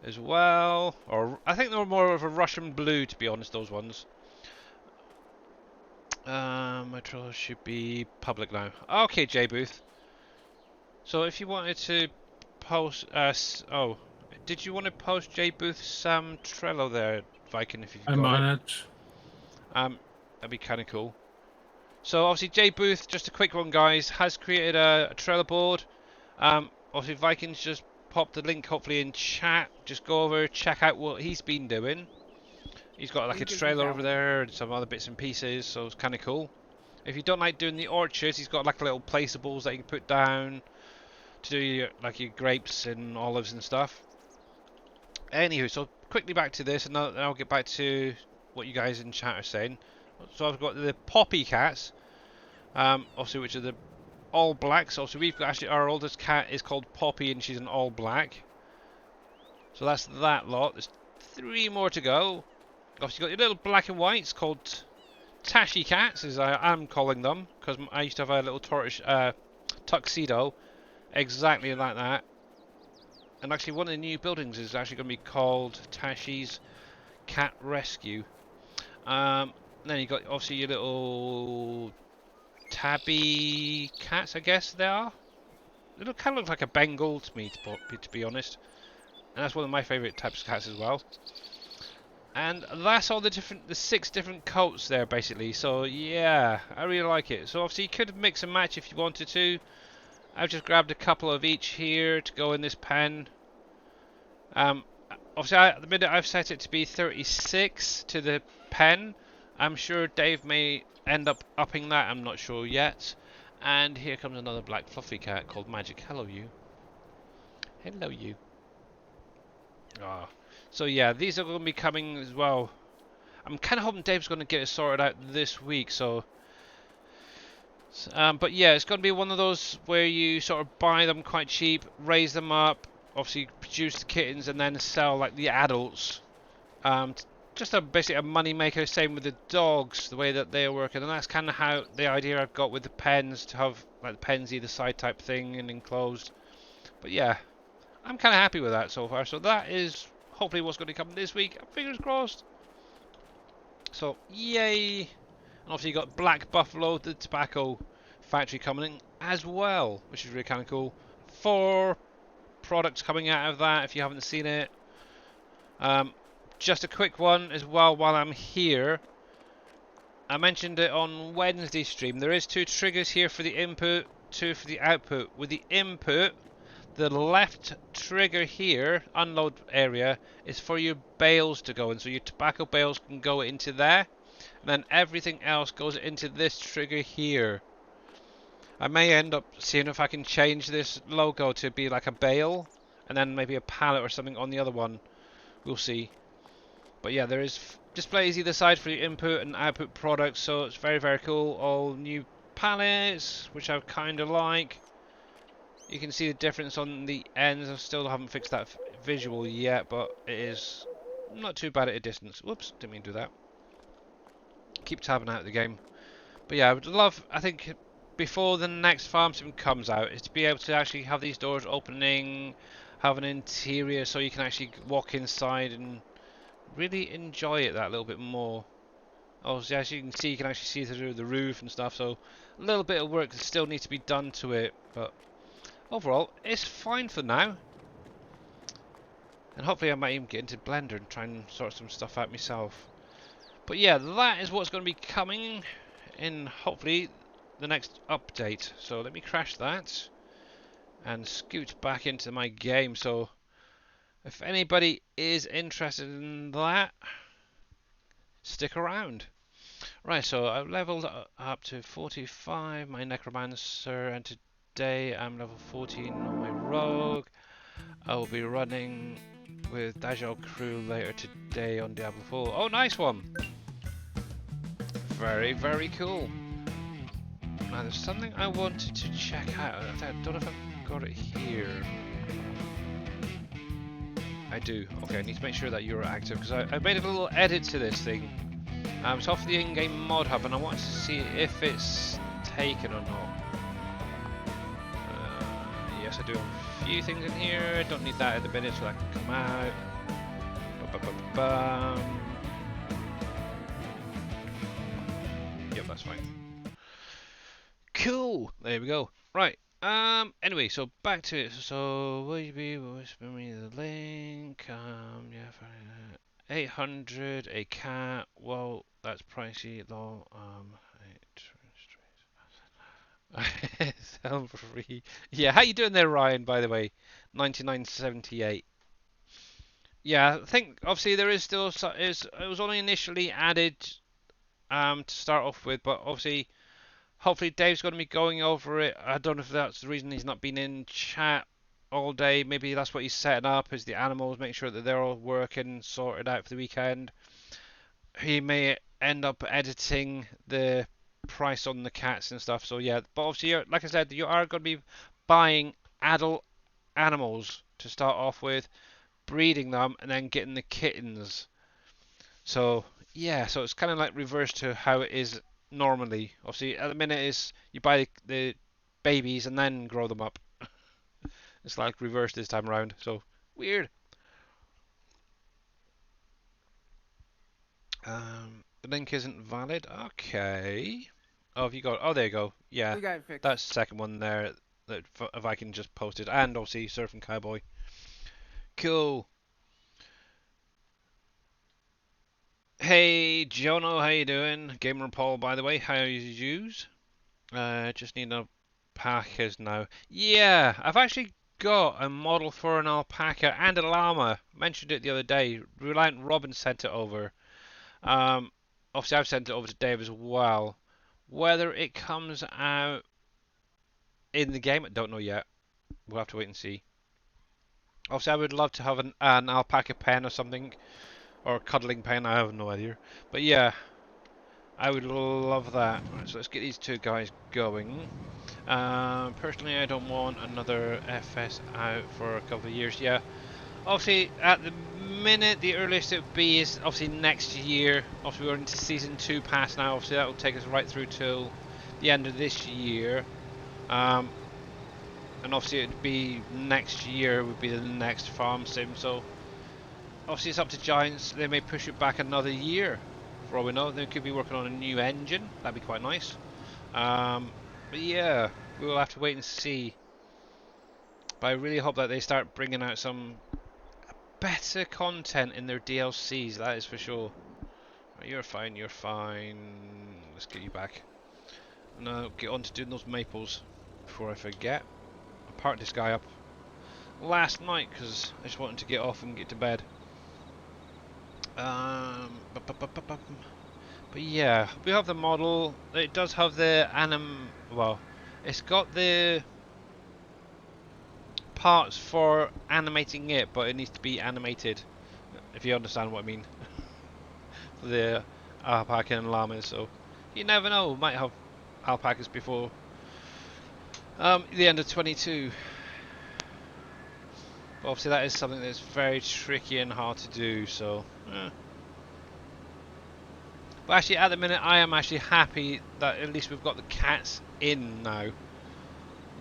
as well, or I think they were more of a Russian blue, to be honest, those ones. My trolls should be public now. Okay, J Booth. So if you wanted to post, oh, did you want to post J Booth's Trello there, Viking? If you've got I'm it. on it. That'd be kind of cool. So obviously J Booth, just a quick one, guys, has created a Trello board. Obviously Vikings just popped the link hopefully in chat. Just go over, check out what he's been doing. He's got like a trailer over there and some other bits and pieces, so it's kind of cool. If you don't like doing the orchards, he's got like little placeables that you can put down. to do your, like your grapes and olives and stuff. Anywho, so quickly back to this, and then I'll get back to what you guys in chat are saying. So I've got the poppy cats, obviously, which are the all blacks. Also, we've got actually our oldest cat is called Poppy, and she's an all black. So that's that lot. There's 3 more to go. Obviously, you've got your little black and whites called Tashi cats, as I am calling them, because I used to have a little tortoise tuxedo, exactly like that. And actually, one of the new buildings is actually going to be called Tashi's Cat Rescue. Then you got obviously your little tabby cats, I guess they are. They look, kind of look like a Bengal to me, to be honest. And that's one of my favourite types of cats as well. And that's all the 6 different coats there, basically. So yeah, I really like it. So obviously you could mix and match if you wanted to. I've just grabbed a couple of each here to go in this pen. Obviously, at the minute I've set it to be 36 to the pen. I'm sure Dave may end up upping that. I'm not sure yet. And here comes another black fluffy cat called Magic. Hello, you. Hello, you. Ah. So yeah, these are going to be coming as well. I'm kind of hoping Dave's going to get it sorted out this week. So, but yeah, it's going to be one of those where you sort of buy them quite cheap, raise them up, obviously produce the kittens, and then sell like the adults. Just basically a money maker. Same with the dogs, the way that they are working, and that's kind of how the idea I've got with the pens, to have like the pens either side type thing and enclosed. But yeah, I'm kind of happy with that so far. So that is hopefully what's going to come this week. Fingers crossed. So yay! And obviously you got Black Buffalo, the tobacco factory coming in as well, which is really kind of cool. 4 products coming out of that if you haven't seen it. Just a quick one as well while I'm here. I mentioned it on Wednesday stream. There is 2 triggers here for the input, 2 for the output. With the input, the left trigger here, unload area, is for your bales to go in. So your tobacco bales can go into there. And then everything else goes into this trigger here. I may end up seeing if I can change this logo to be like a bale. And then maybe a pallet or something on the other one. We'll see. But yeah, there is displays either side for your input and output products, so it's very, very cool. All new palettes, which I kind of like. You can see the difference on the ends. I still haven't fixed that visual yet, but it is not too bad at a distance. Whoops, didn't mean to do that. Keep tabbing out the game. But yeah, I would love, I think, before the next farm sim comes out, is to be able to actually have these doors opening, have an interior so you can actually walk inside and really enjoy it that little bit more. Obviously, as you can see, you can actually see through the roof and stuff, so a little bit of work still needs to be done to it, but overall, it's fine for now. And hopefully I might even get into Blender and try and sort some stuff out myself. But yeah, that is what's going to be coming in, hopefully, the next update. So let me crash that and scoot back into my game. So if anybody is interested in that, stick around. Right, so I've leveled up to 45, my Necromancer, and today I'm level 14 on my Rogue. I will be running with Dajjal Crew later today on Diablo 4. Oh, nice one! Very, very cool. Now, there's something I wanted to check out. I don't know if I've got it here. I do. Okay, I need to make sure that you're active, because I made a little edit to this thing. It's off the in-game mod hub, and I wanted to see if it's taken or not. Yes, I do have a few things in here. I don't need that at the minute, so that can come out. Ba-ba-ba-bum. Yep, that's fine. Cool. There we go. Right. Anyway, so back to it. So will you be whispering me the link? Yeah. 800 a cat. Well, that's pricey though. Sound free. Yeah, how you doing there, Ryan? By the way, 9978. Yeah, I think obviously there is still it was only initially added to start off with, but obviously Hopefully Dave's going to be going over it. I don't know if that's the reason he's not been in chat all day. Maybe that's what he's setting up, is the animals, make sure that they're all working, sorted out for the weekend. He may end up editing the price on the cats and stuff. So yeah, but obviously, like I said, you are going to be buying adult animals to start off with, breeding them, and then getting the kittens. So yeah, so it's kind of like reverse to how it is normally. Obviously, at the minute is you buy the babies and then grow them up. It's like reverse this time around. So weird. The link isn't valid. Okay. Oh, have you got? Oh, there you go. Yeah, We got it fixed. that's the second one there that Viking just posted, and obviously Surfing Cowboy. Cool. Hey, Jono, how you doing? Gamer Paul, by the way, how yous? Just need alpacas now. Yeah, I've actually got a model for an alpaca and a llama. Mentioned it the other day. Reliant Robin sent it over. Um, Obviously I've sent it over to Dave as well. Whether it comes out in the game, I don't know yet. We'll have to wait and see. Obviously, I would love to have an alpaca pen or something, or a cuddling pen. I have no idea. But yeah, I would love that. Right, so let's get these two guys going. Personally, I don't want another FS out for a couple of years. Yeah, obviously, at the minute, the earliest it would be is obviously next year. Obviously, we're into season 2 pass now. Obviously, that will take us right through till the end of this year. And obviously, it'd be next year would be the next farm sim. So obviously, it's up to Giants. They may push it back another year. For all we know, they could be working on a new engine. That'd be quite nice. But yeah, we will have to wait and see. But I really hope that they start bringing out some better content in their DLCs. That is for sure. Right, you're fine. You're fine. Let's get you back. Now get on to doing those maples before I forget. I parked this guy up last night because I just wanted to get off and get to bed. But yeah, we have the model. It does have the well, it's got the parts for animating it, but it needs to be animated. If you understand what I mean. For the alpaca and llamas, so you never know. We might have alpacas before the end of 22. But obviously, that is something that's very tricky and hard to do. So. But actually, at the minute, I am actually happy that at least we've got the cats in now.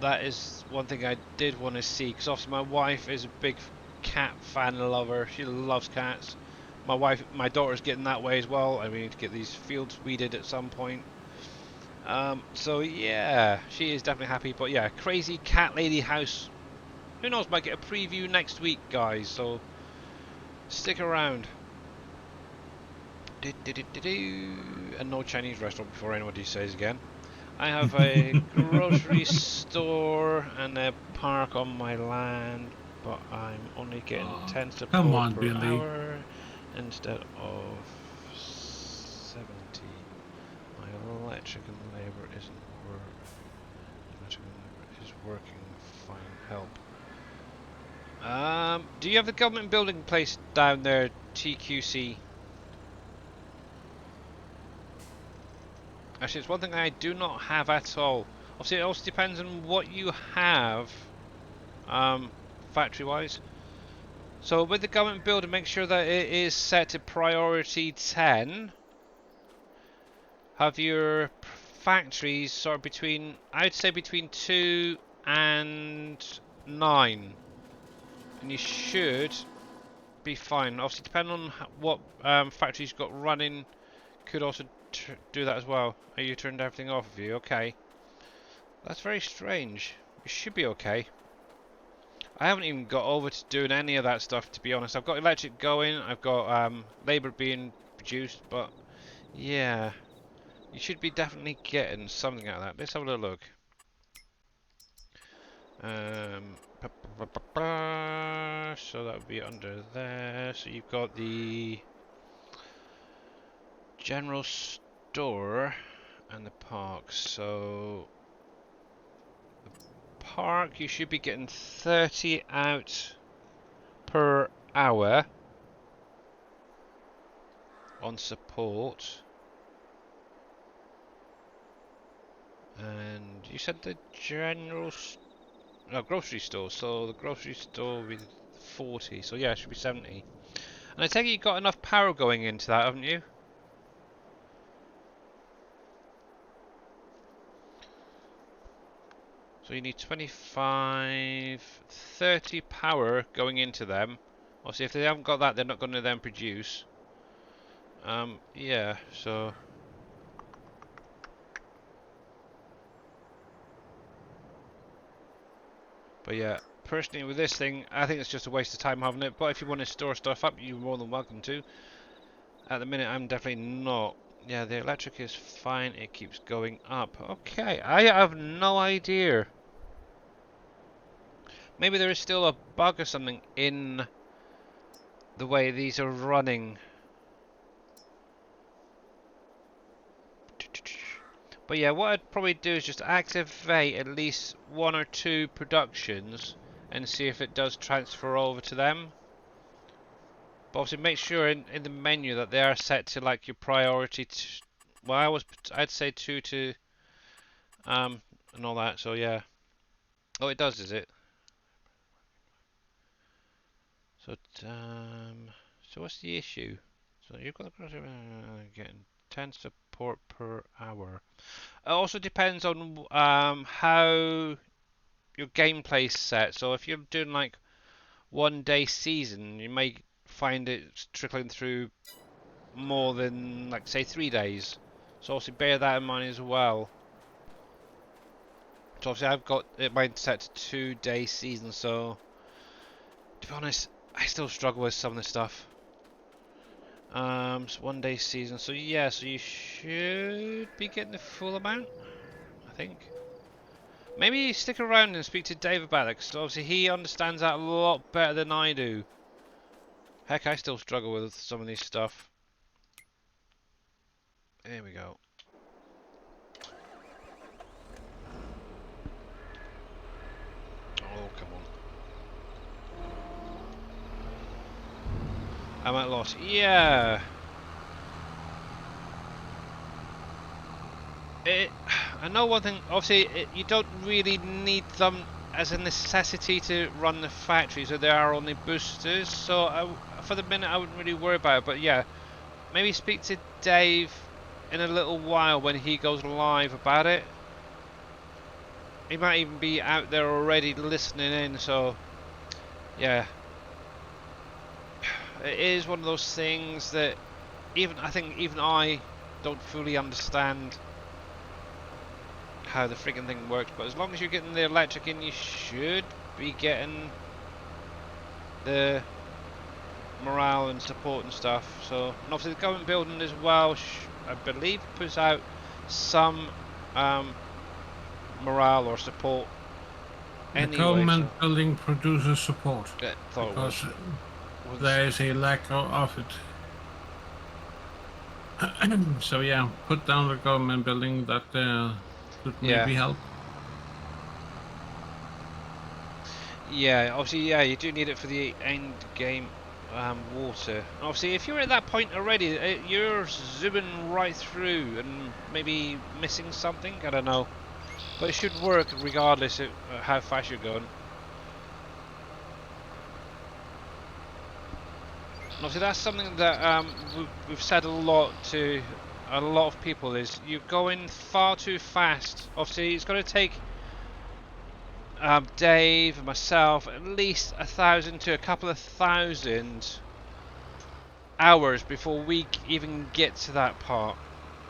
That is one thing I did want to see, because obviously my wife is a big cat fan and lover. She loves cats. My daughter's getting that way as well, and we need to get these fields weeded at some point. So yeah, she is definitely happy. But yeah, Crazy Cat Lady House. Who knows? Might get a preview next week, guys. So stick around. And no Chinese restaurant before anybody says again. I have a grocery store and a park on my land, but I'm only getting 10 come support on, per Billy. hour instead of 70. My electrical labor isn't working fine. Help. Do you have the government building place down there, TQC? Actually, it's one thing I do not have at all. Obviously, it also depends on what you have, factory-wise. So with the government building, make sure that it is set to priority 10. Have your factories sort of between, I'd say between 2 and 9. And you should be fine. Obviously, depending on what factories you've got running, could also do that as well. Oh, you turned everything off of you, okay. That's very strange. You should be okay. I haven't even got over to doing any of that stuff, to be honest. I've got electric going, I've got labour being produced, but yeah. You should be definitely getting something out of that. Let's have a little look. So that would be under there. So you've got the general store, and the park. So the park, you should be getting 30 out per hour on support. And you said the grocery store. So the grocery store will be 40. So yeah, it should be 70. And I take it you got enough power going into that, haven't you? So you need 25, 30 power going into them. Obviously, if they haven't got that, they're not going to then produce. Yeah, so... But yeah, personally with this thing, I think it's just a waste of time having it. But if you want to store stuff up, you're more than welcome to. At the minute, I'm definitely not. Yeah, the electric is fine. It keeps going up. Okay, I have no idea. Maybe there is still a bug or something in the way these are running. But yeah, what I'd probably do is just activate at least 1 or 2 productions and see if it does transfer over to them. But obviously make sure in the menu that they are set to like your priority. Well, I'd say 2 to and all that. So yeah. Oh, it does, is it? So so what's the issue? So you've got getting 10 support per hour. It also depends on how your gameplay's set. So if you're doing like 1 day season, you may find it trickling through more than like say 3 days. So obviously bear that in mind as well. So obviously I've got it mine set to 2 day season, so to be honest, I still struggle with some of this stuff. So 1 day season, so yeah, so you should be getting the full amount, I think. Maybe stick around and speak to Dave about it, because obviously he understands that a lot better than I do. Heck, I still struggle with some of this stuff. There we go. Oh, come on. I'm at loss. Yeah. I know one thing, obviously you don't really need them as a necessity to run the factory, so there are only boosters, so for the minute I wouldn't really worry about it. But yeah, maybe speak to Dave in a little while when he goes live about it. He might even be out there already listening in, so yeah. It is one of those things that I think even I don't fully understand how the friggin' thing works, but as long as you're getting the electric in, you should be getting the morale and support and stuff. So, and obviously the government building as well, I believe, puts out some morale or support. The government building produces support because there is a lack of it. So yeah, put down the government building. That should maybe help. Yeah, obviously, yeah, you do need it for the end game water. Obviously, if you're at that point already, you're zooming right through and maybe missing something. I don't know, but it should work regardless of how fast you're going. Obviously, that's something that we've said a lot to a lot of people, is you're going far too fast. Obviously, it's going to take Dave and myself at least 1,000 to a couple of thousand hours before we even get to that part.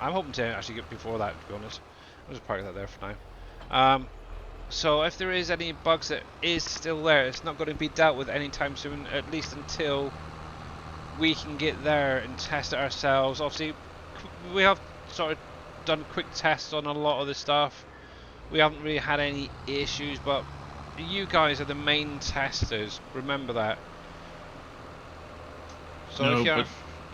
I'm hoping to actually get before that, to be honest. I'll just park that there for now. So if there is any bugs that is still there, it's not going to be dealt with anytime soon, at least until we can get there and test it ourselves. Obviously, we have sort of done quick tests on a lot of the stuff. We haven't really had any issues, but you guys are the main testers. Remember that. So no, if you're,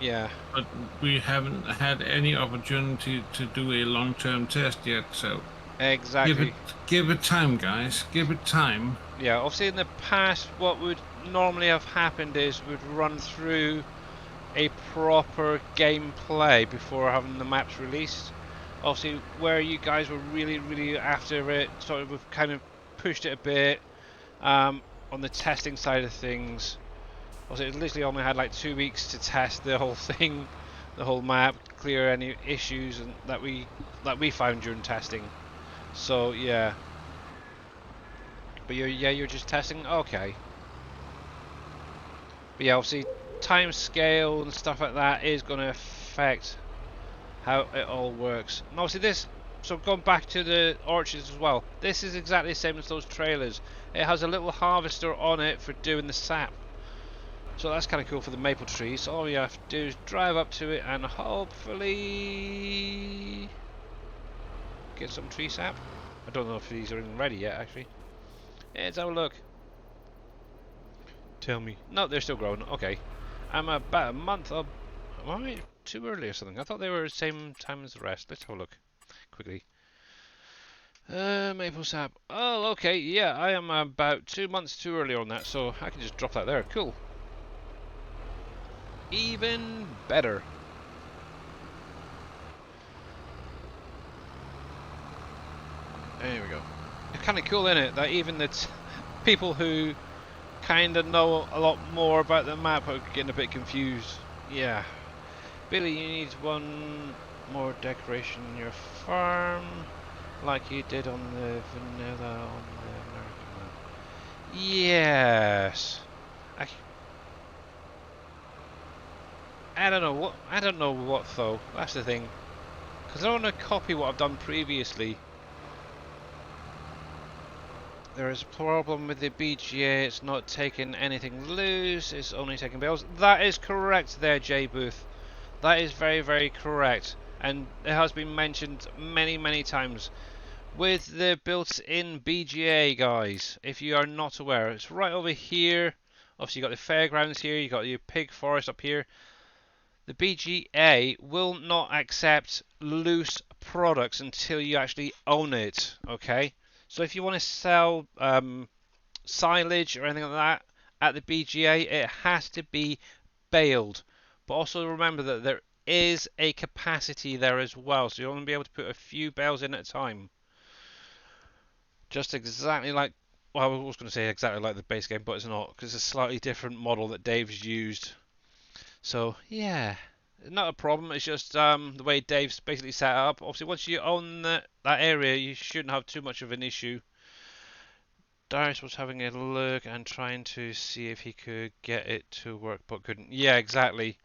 Yeah, but we haven't had any opportunity to do a long-term test yet. So give it exactly. give it time, guys. Give it time. Yeah, obviously in the past, what would normally have happened is we'd run through a proper gameplay before having the maps released. Obviously, where you guys were really, really after it, sort of we've kind of pushed it a bit on the testing side of things. Also, it literally only had like 2 weeks to test the whole thing, the whole map, clear any issues and that we found during testing. So yeah, but you're just testing. Okay, but yeah, obviously time scale and stuff like that is going to affect how it all works. And obviously this, so going back to the orchards as well, this is exactly the same as those trailers. It has a little harvester on it for doing the sap. So that's kind of cool for the maple trees. So all you have to do is drive up to it and hopefully get some tree sap. I don't know if these are even ready yet actually. Let's have a look. Tell me. No, they're still growing. Okay. I'm about a month up. Am I too early or something? I thought they were the same time as the rest. Let's have a look quickly. Maple sap. Oh, okay. Yeah, I am about 2 months too early on that, so I can just drop that there. Cool. Even better. There we go. It's kind of cool, isn't it? That even the people who kind of know a lot more about the map are getting a bit confused. Yeah. Billy, you need one more decoration in your farm, like you did on the vanilla on the American map. Yes. I, I don't know what. I don't know what though. That's the thing. Because I don't want to copy what I've done previously. There is a problem with the BGA. It's not taking anything loose. It's only taking bales. That is correct there, J Booth. That is very, very correct. And it has been mentioned many, many times. With the built-in BGA, guys, if you are not aware, it's right over here. Obviously, you got the fairgrounds here. You got your pig forest up here. The BGA will not accept loose products until you actually own it. Okay, so if you want to sell silage or anything like that at the BGA, it has to be baled. But also remember that there is a capacity there as well, so you'll only be able to put a few bales in at a time. Just exactly like, well, I was going to say exactly like the base game, but it's not, because it's a slightly different model that Dave's used. So yeah, not a problem. It's just the way Dave's basically set it up. Obviously, once you own that area, you shouldn't have too much of an issue. Darius was having a look and trying to see if he could get it to work, but couldn't. Yeah, exactly.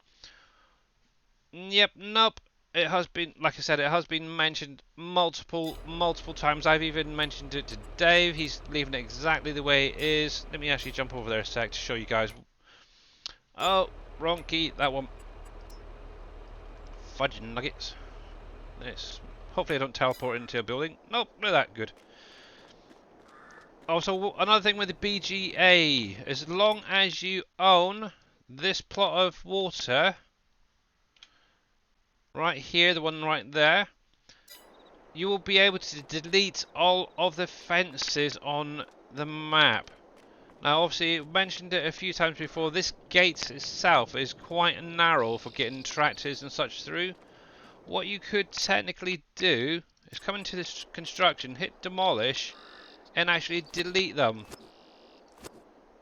Yep, nope. It has been, like I said, it has been mentioned multiple times. I've even mentioned it to Dave. He's leaving it exactly the way it is. Let me actually jump over there a sec to show you guys. Oh, wrong key. That one. Fudge nuggets. This. Hopefully I don't teleport into a building. Nope, not that good. Also, another thing with the BGA, as long as you own this plot of water, right here, the one right there, you will be able to delete all of the fences on the map. Now, obviously, you mentioned it a few times before, this gate itself is quite narrow for getting tractors and such through. What you could technically do is come into this construction, hit demolish, and actually delete them.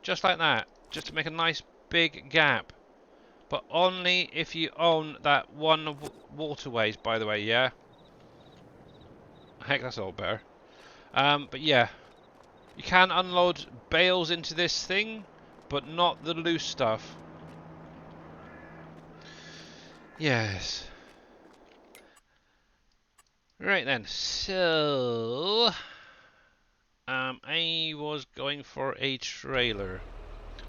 Just like that. Just to make a nice big gap. But only if you own that one waterways, by the way, yeah? Heck, that's all better. But yeah. You can unload bales into this thing, but not the loose stuff. Yes. Right then, so I was going for a trailer.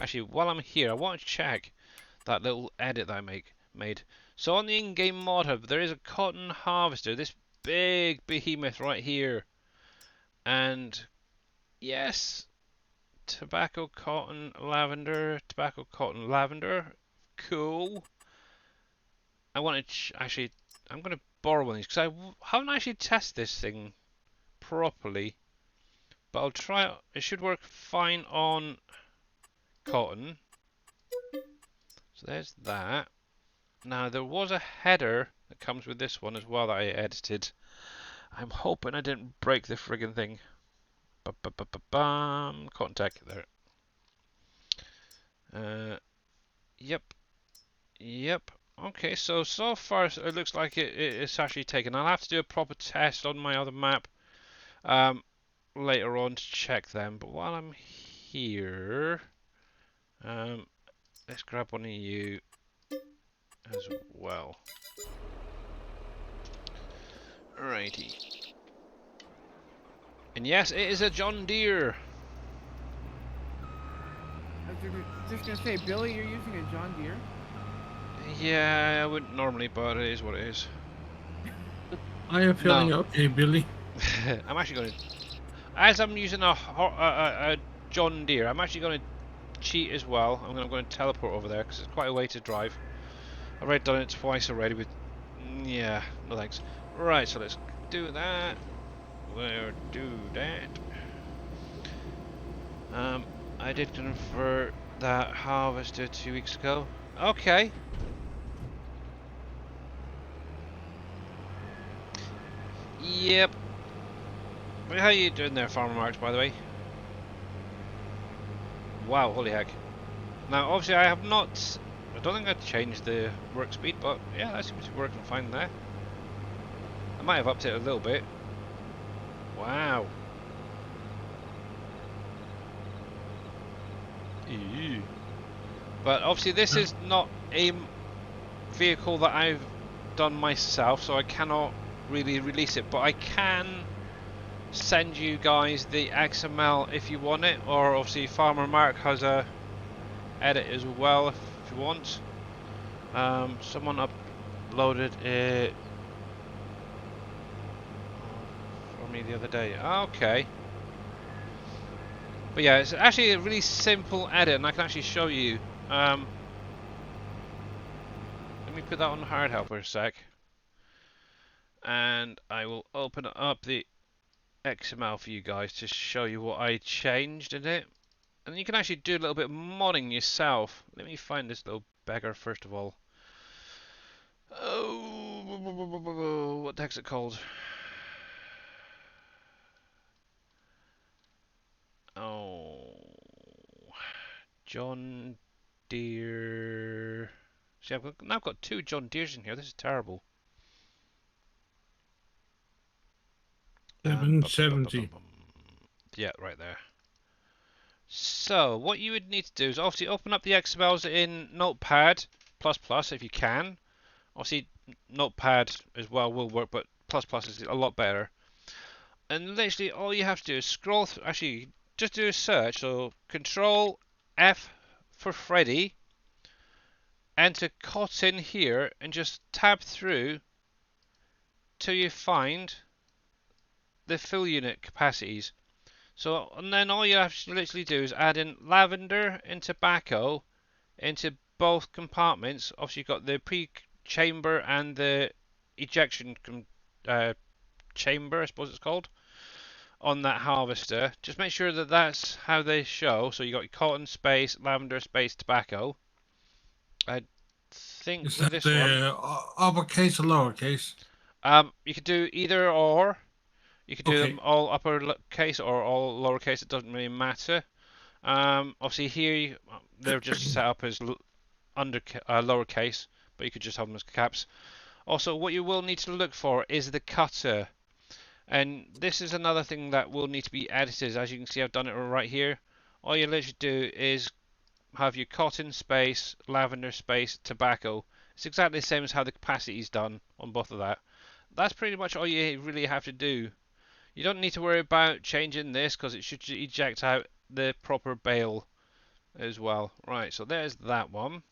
Actually, while I'm here, I want to check that little edit that I made. So on the in-game mod hub, there is a cotton harvester, this big behemoth right here. And yes, tobacco, cotton, lavender, cool. I want to actually. I'm going to borrow one of these because haven't actually tested this thing properly. But I'll try it. It should work fine on cotton. So there's that. Now there was a header that comes with this one as well that I edited. I'm hoping I didn't break the friggin' thing. Ba-ba-ba-ba-bam. Contact there. Yep. Yep. Okay, so far it looks like it's actually taken. I'll have to do a proper test on my other map later on to check them. But while I'm here, let's grab one of you as well. Alrighty. And yes, it is a John Deere. I was just gonna say, Billy, you're using a John Deere? Yeah, I wouldn't normally, but it is what it is. I am feeling No. okay, Billy. I'm actually going to, as I'm using a John Deere, I'm actually going to cheat as well. I'm going to teleport over there because it's quite a way to drive. I've already done it twice already with, yeah, no thanks. Right, so let's do that. We'll do that. I did convert that harvester 2 weeks ago. Okay. Yep. But how you doing there, Farmer Marks, by the way? Wow, holy heck. Now, obviously, I don't think I changed the work speed, but yeah, that seems to be working fine there. I might have upped it a little bit. Wow. Ew. But obviously, this is not a vehicle that I've done myself, so I cannot really release it, but I can send you guys the XML if you want it, or obviously Farmer Mark has a edit as well if you want. Someone uploaded it for me the other day. Okay. But yeah, it's actually a really simple edit, and I can actually show you. Let me put that on hard help for a sec. And I will open up the XML for you guys to show you what I changed in it. And you can actually do a little bit of modding yourself. Let me find this little beggar first of all. Oh, what the heck's it called? Oh, John Deere. See, now I've got 2 John Deeres in here. This is terrible. 770. Yeah, right there. So, what you would need to do is obviously open up the XMLs in Notepad++ if you can. Obviously, Notepad as well will work, but ++ is a lot better. And literally, all you have to do is scroll through. Actually, just do a search. So, Control F for Freddy, enter cotton here, and just tab through till you find the fill unit capacities. So, and then all you have to literally do is add in lavender and tobacco into both compartments. Obviously, you've got the pre-chamber and the ejection chamber, I suppose it's called, on that harvester. Just make sure that that's how they show. So you got your cotton space, lavender space, tobacco. I think Is with that this one, the uppercase or lowercase? you could do either or. You could do Okay. them all uppercase or all lowercase. It doesn't really matter. Obviously here they're just set up as lowercase, but you could just have them as caps. Also, what you will need to look for is the cutter. And this is another thing that will need to be edited. As you can see, I've done it right here. All you literally do is have your cotton space, lavender space, tobacco. It's exactly the same as how the capacity is done on both of that. That's pretty much all you really have to do. You don't need to worry about changing this because it should eject out the proper bale as well. Right, so there's that one.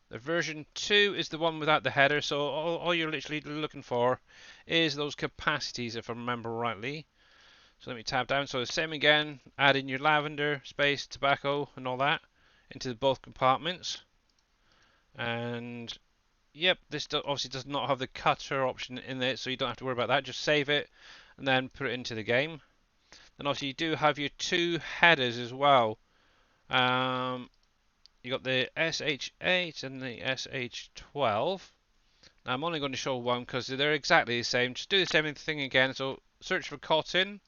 The version 2 is the one without the header, so all you're literally looking for is those capacities, if I remember rightly. So let me tab down. So the same again, add in your lavender, space, tobacco, and all that into both compartments. And yep, this obviously does not have the cutter option in it, so you don't have to worry about that. Just save it and then put it into the game. Then obviously you do have your 2 headers as well. You got the SH8 and the SH12. Now I'm only going to show one because they're exactly the same. Just do the same thing again. So search for cotton,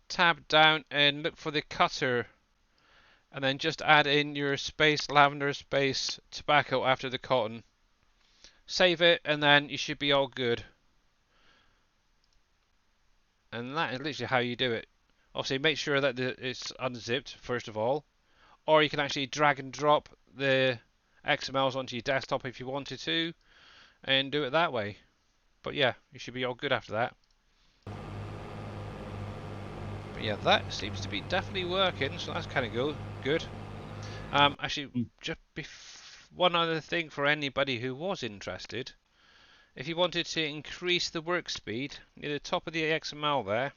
tab down and look for the cutter, and then just add in your space lavender space tobacco after the cotton. Save it and then you should be all good. And that is literally how you do it. Obviously make sure that it's unzipped first of all, or you can actually drag and drop the XMLs onto your desktop if you wanted to and do it that way. But yeah, you should be all good after that. But yeah, that seems to be definitely working, so that's kind of good. Actually, just one other thing for anybody who was interested. If you wanted to increase the work speed, near the top of the XML there,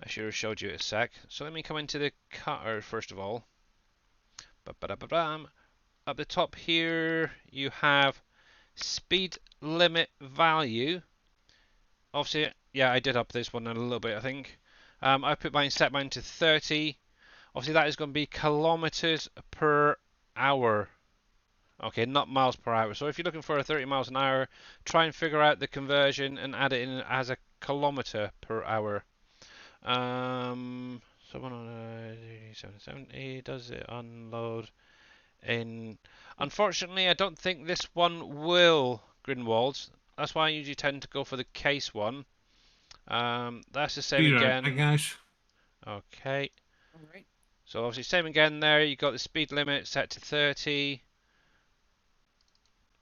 I should have showed you a sec. So let me come into the cutter first of all. Ba-ba-da-ba-bam. Up the top here, you have speed limit value. Obviously, yeah, I did up this one a little bit, I think. I set mine to 30. Obviously, that is going to be kilometers per hour. Okay, not miles per hour. So if you're looking for a 30 miles an hour, try and figure out the conversion and add it in as a kilometer per hour. So 770, does it unload in? Unfortunately, I don't think this one will, Grinwalds. That's why I usually tend to go for the case one. That's the same Be right again. back, guys. Okay. Alright. So obviously same again there. You got the speed limit set to 30.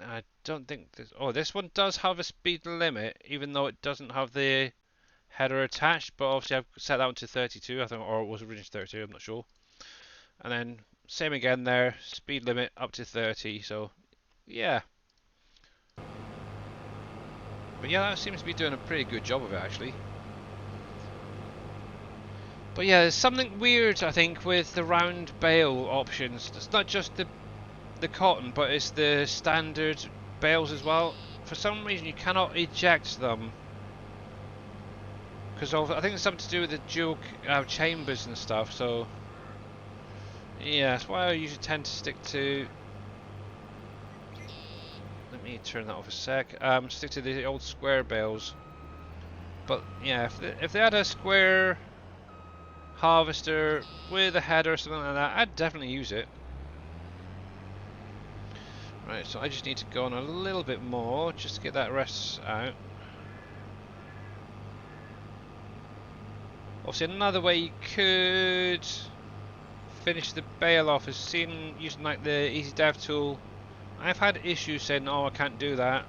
I don't think this. Oh, this one does have a speed limit, even though it doesn't have the header attached. But obviously I've set that one to 32, I think, or it was originally 32. I'm not sure. And then same again there. Speed limit up to 30. So yeah. But yeah, that seems to be doing a pretty good job of it actually. But yeah, there's something weird I think with the round bale options. It's not just the cotton, but it's the standard bales as well. For some reason you cannot eject them. Because I think it's something to do with the dual chambers and stuff, so yeah, that's why I usually tend to stick to. Let me turn that off a sec. Stick to the old square bales. But yeah, if they had a square harvester with a header or something like that, I'd definitely use it. Right, so I just need to go on a little bit more just to get that rest out. Obviously, another way you could finish the bale off is using like the Easy Dev tool. I've had issues saying, "Oh, I can't do that."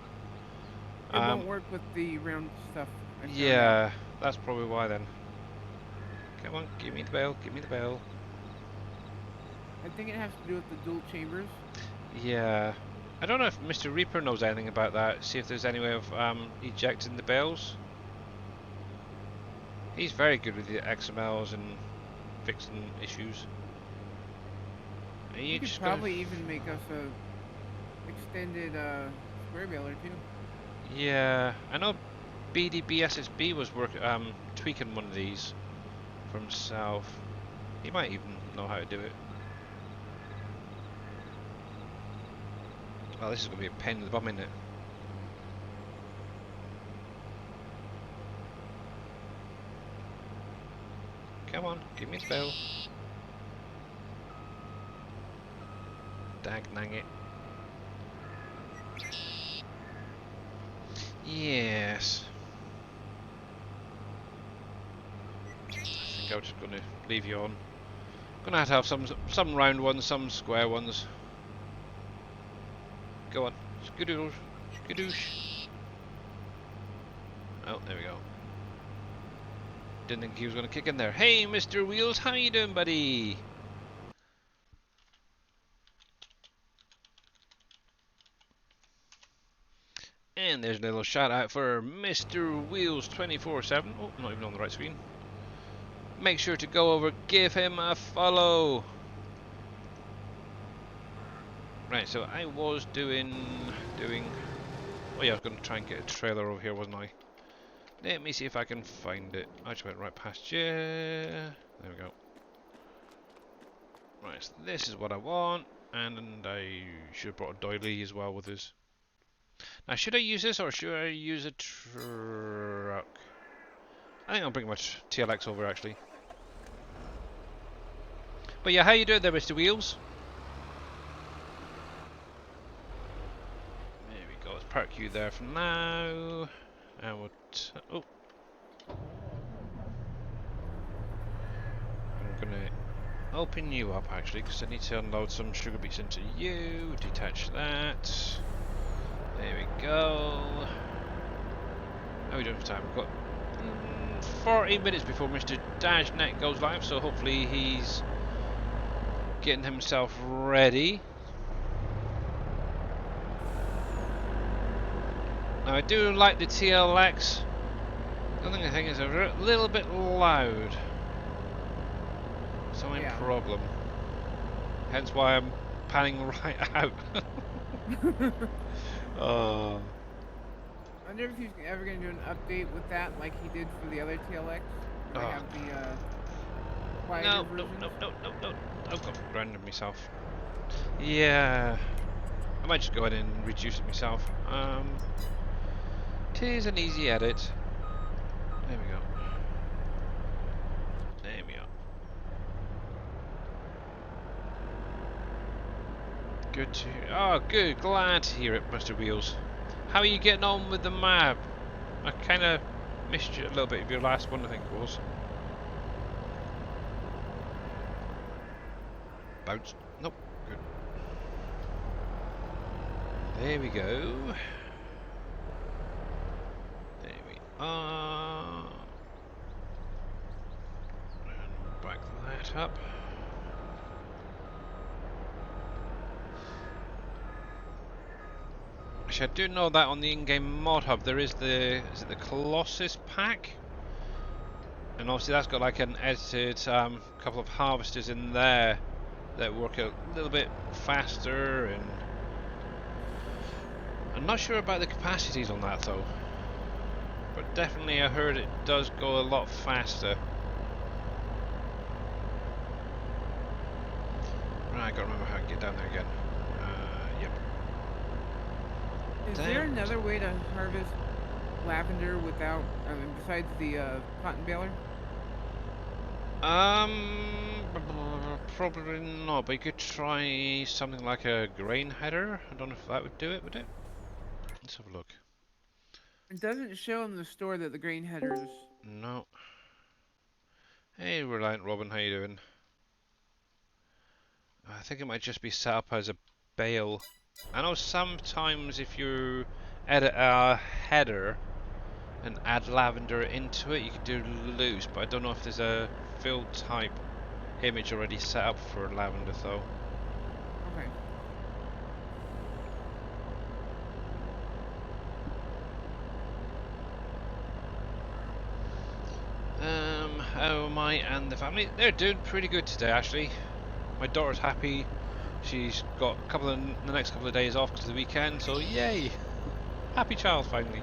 It won't work with the round stuff. Yeah, that's probably why then. Come on, give me the bale, give me the bale. I think it has to do with the dual chambers. Yeah, I don't know if Mr. Reaper knows anything about that. See if there's any way of ejecting the bales. He's very good with the XMLs and fixing issues. You could probably even make us a extended square baler too. Yeah, I know BDBSSB was tweaking one of these for himself. He might even know how to do it. Oh, this is going to be a pain in the bum, isn't it? Come on, give me the bell. Dag nang it. Yes. I think I'm just going to leave you on. Gonna have to have some round ones, some square ones. Go on, skadoosh, skadoosh. Oh, there we go. Didn't think he was gonna kick in there. Hey, Mr. Wheels, how you doing, buddy? And there's a little shout out for Mr. Wheels 24/7. Oh, not even on the right screen. Make sure to go over, give him a follow. Right, so I was doing. Oh yeah, I was going to try and get a trailer over here, wasn't I? Let me see if I can find it. I just went right past you. There we go. Right, so this is what I want, and I should have brought a doily as well with us. Now, should I use this or should I use a truck? I think I'll bring my TLX over actually. But yeah, how you doing there, Mr. Wheels? There we go. Let's park you there for now. And we'll oh, I'm gonna open you up actually because I need to unload some sugar beets into you. Detach that. There we go. How are we doing for time? We've got 40 minutes before Mr. Dashnet goes live, so hopefully he's getting himself ready. Now I do like the TLX. The only thing is a little bit loud. It's my problem. Hence why I'm panning right out. Oh. I wonder if he's ever going to do an update with that like he did for the other TLX. They have the quieter version. No. I've got random myself. Yeah. I might just go ahead and reduce it myself. Tis an easy edit. There we go. There we go. Good to hear. Oh, good. Glad to hear it, Mr. Wheels. How are you getting on with the map? I kind of missed you a little bit of your last one, I think it was. Bounce. Nope. Good. There we go. There we are. And back that up. Actually, I do know that on the in-game mod hub there is the Colossus pack, and obviously that's got like an edited couple of harvesters in there that work a little bit faster, and I'm not sure about the capacities on that though, but definitely I heard it does go a lot faster. Right, I gotta remember how to get down there again. Yep. Is there another way to harvest lavender without, besides the cotton baler? Probably not, but you could try something like a grain header. I don't know if that would do it, would it? Let's have a look. It doesn't show in the store that the grain headers. No. Hey, Reliant Robin, how you doing? I think it might just be set up as a bale. I know sometimes if you edit a header and add lavender into it, you can do loose, but I don't know if there's a field type image already set up for lavender though. Okay. How am I and the family? They're doing pretty good today actually. My daughter's happy. She's got the next couple of days off because of the weekend, so yay! Happy child finally.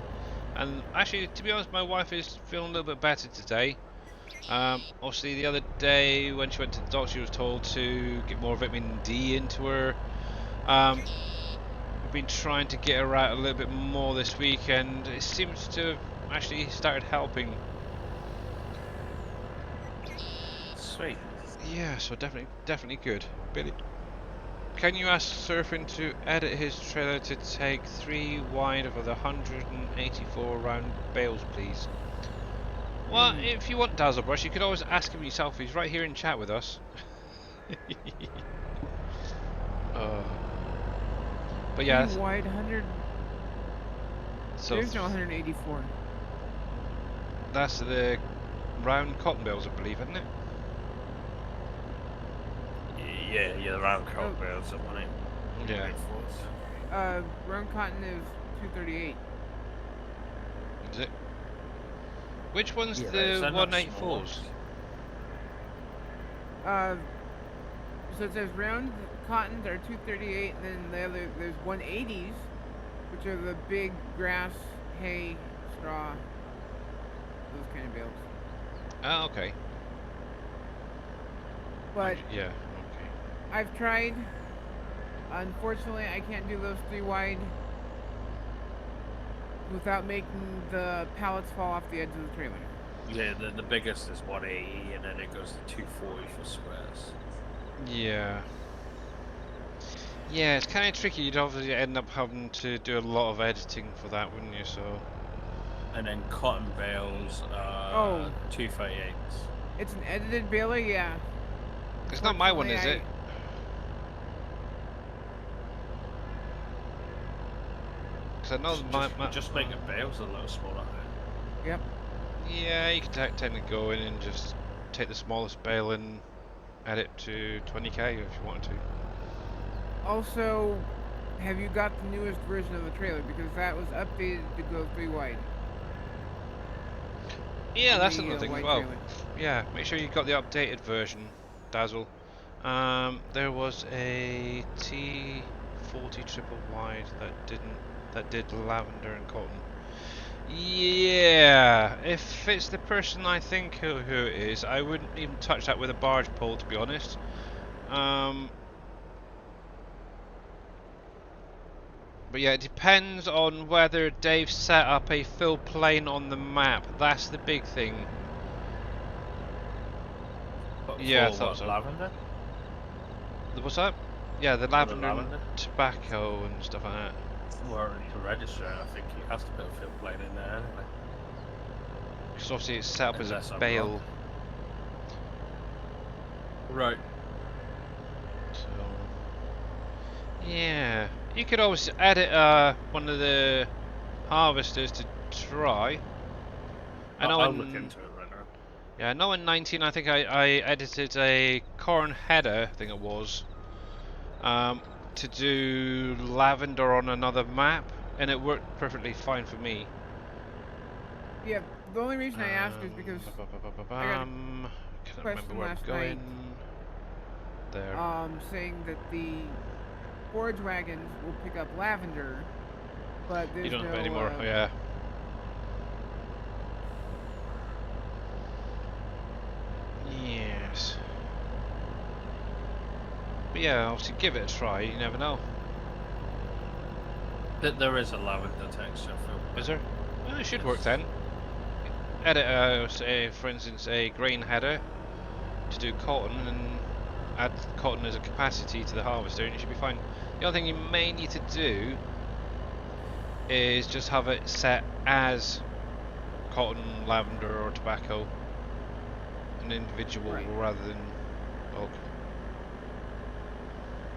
And actually, to be honest, my wife is feeling a little bit better today. Obviously, the other day when she went to the doctor, she was told to get more vitamin D into her. We've been trying to get her out a little bit more this week, and it seems to have actually started helping. Sweet. Yeah, so definitely good. Billy, can you ask Surfing to edit his trailer to take 3 wide of the 184 round bales, please? Well, if you want Dazzlebrush, you could always ask him yourself. He's right here in chat with us. But yeah. 3 wide 100. So there's no 184. That's the round cotton bales, I believe, isn't it? Yeah, the round cotton bales at 1 Yeah. Round cotton is 238. Is it? Which one's Yeah, the they're not 184s? So it says round cottons are 238, and then there's 180s, which are the big grass, hay, straw, those kind of bales. Oh, okay. But Yeah, okay. I've tried. Unfortunately, I can't do those 3 wide without making the pallets fall off the edge of the trailer. Yeah, the biggest is 180, and then it goes to 240 for squares. Yeah. Yeah, it's kind of tricky. You'd obviously end up having to do a lot of editing for that, wouldn't you? So. And then cotton bales are Oh. 238s. It's an edited baler, yeah. It's not my one, is Unfortunately, it? Because I know Just make the bales a little smaller. Yep. Yeah, you could technically go in and just take the smallest bale and add it to 20k if you wanted to. Also, have you got the newest version of the trailer? Because that was updated to go 3 wide. Yeah, On that's the, another thing as white well. trailer. Yeah, make sure you've got the updated version, Dazzle. There was a T40 triple wide that did lavender and cotton. Yeah, if it's the person I think who it is, I wouldn't even touch that with a barge pole, to be honest. But yeah, it depends on whether Dave set up a fill plane on the map. That's the big thing. Yeah, I thought so. Lavender? What's that? Yeah, the the lavender, lavender? and tobacco and stuff like that. Well, to register, I think he has to put a field plane in there anyway. Because obviously it's set up Unless as a I'm bale. wrong. Right. So yeah, you could always edit one of the harvesters to try. I'll look into it right now. Yeah, I know in 19 I think I edited a corn header, I think it was, to do lavender on another map, and it worked perfectly fine for me. Yeah, the only reason I ask is because I got a can't remember question where I'm last going. night. There. Saying that the forage wagons will pick up lavender, but there's You don't no have it anymore, yeah. Yes. But yeah, obviously give it a try, you never know. There is a lavender texture for. Is there? Well, it should work then. Edit, say, for instance, a grain header to do cotton and add cotton as a capacity to the harvester and you should be fine. The only thing you may need to do is just have it set as cotton, lavender or tobacco, an individual rather than bulk.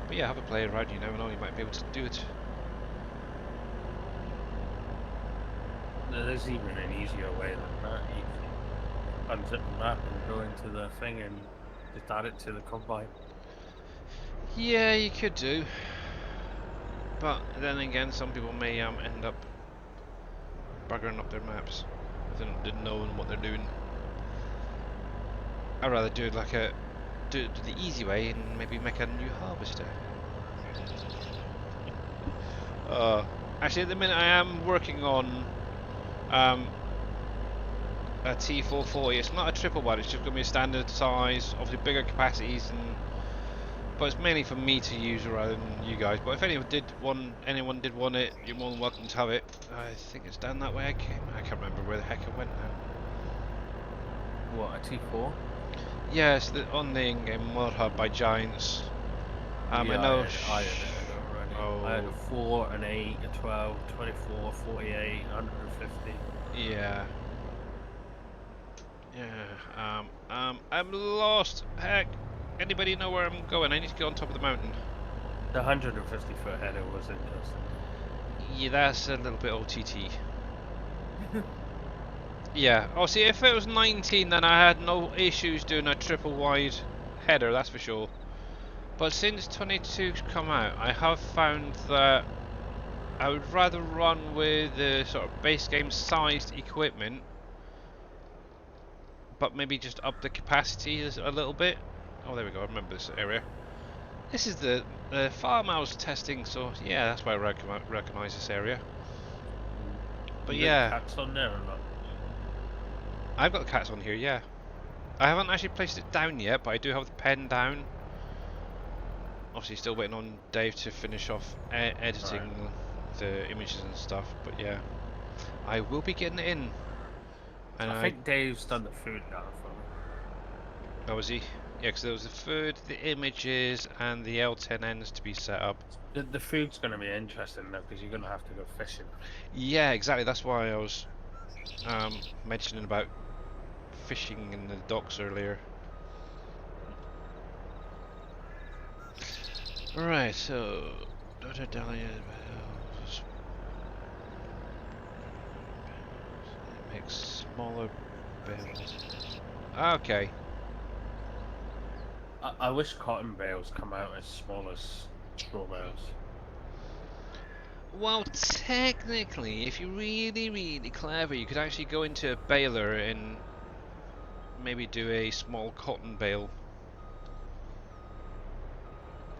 But yeah, have a play around, you never know, you might be able to do it. There's even an easier way than that. You can unzip the map and go into the thing and just add it to the combine. Yeah, you could do. But then again, some people may end up buggering up their maps without knowing what they're doing. I'd rather do it like do it the easy way and maybe make a new harvester. Actually, at the minute I am working on a T440. It's not a triple wide. It's just going to be a standard size, obviously bigger capacities, but it's mainly for me to use rather than you guys. But if anyone did want it, you're more than welcome to have it. I think it's down that way. I can't remember where the heck it went now. What, a T4? Yeah, it's on the in-game mod hub by Giants. Yeah, I know. I had it already. I had a 4, an 8, a 12, 24, 48, 150. Yeah. Yeah. I'm lost. Heck. Anybody know where I'm going? I need to go on top of the mountain. The 150 foot header was interesting. Yeah, that's a little bit OTT. Yeah. Oh, see, if it was 19, then I had no issues doing a triple wide header, that's for sure. But since 22's come out, I have found that I would rather run with the sort of base game sized equipment, but maybe just up the capacity a little bit. Oh, there we go. I remember this area. This is the farmhouse testing, so yeah, that's why I recognise this area. But You got yeah, cats on there or not? I've got the cats on here, yeah. I haven't actually placed it down yet, but I do have the pen down. Obviously still waiting on Dave to finish off editing the images and stuff, but yeah. I will be getting it in. And I think Dave's done the food now for me. Oh, was he? Yeah, because there was the food, the images, and the L10Ns to be set up. The food's going to be interesting though, because you're going to have to go fishing. Yeah, exactly. That's why I was mentioning about fishing in the docks earlier. Right, so Dr. Dahlia makes smaller bales. Okay. I wish cotton bales come out as small as straw bales. Well, technically, if you're really, really clever, you could actually go into a baler and maybe do a small cotton bale.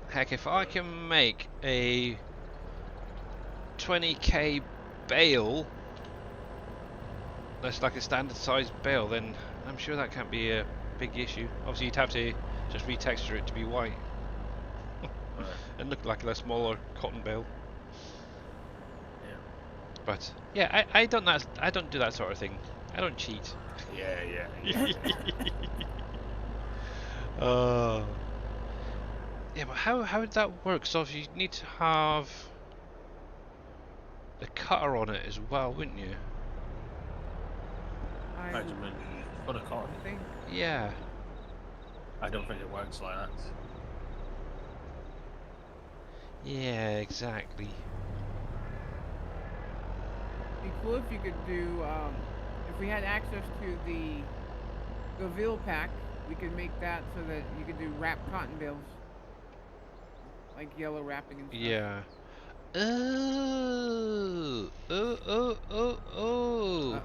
Heck, if I can make a 20k bale that's like a standard size bale, then I'm sure that can't be a big issue. Obviously, you'd have to just retexture it to be white and look like a smaller cotton bale. Yeah. But yeah, I don't do that sort of thing. I don't cheat. Yeah. Yeah, but how would that work? So you need to have the cutter on it as well, wouldn't you? Measurement for the cotton. I think. Yeah. I don't think it works like that. Yeah, exactly. It'd be cool if you could do, if we had access to the veal pack, we could make that so that you could do wrapped cotton bales. Like yellow wrapping and stuff. Yeah. Oh. Uh-oh.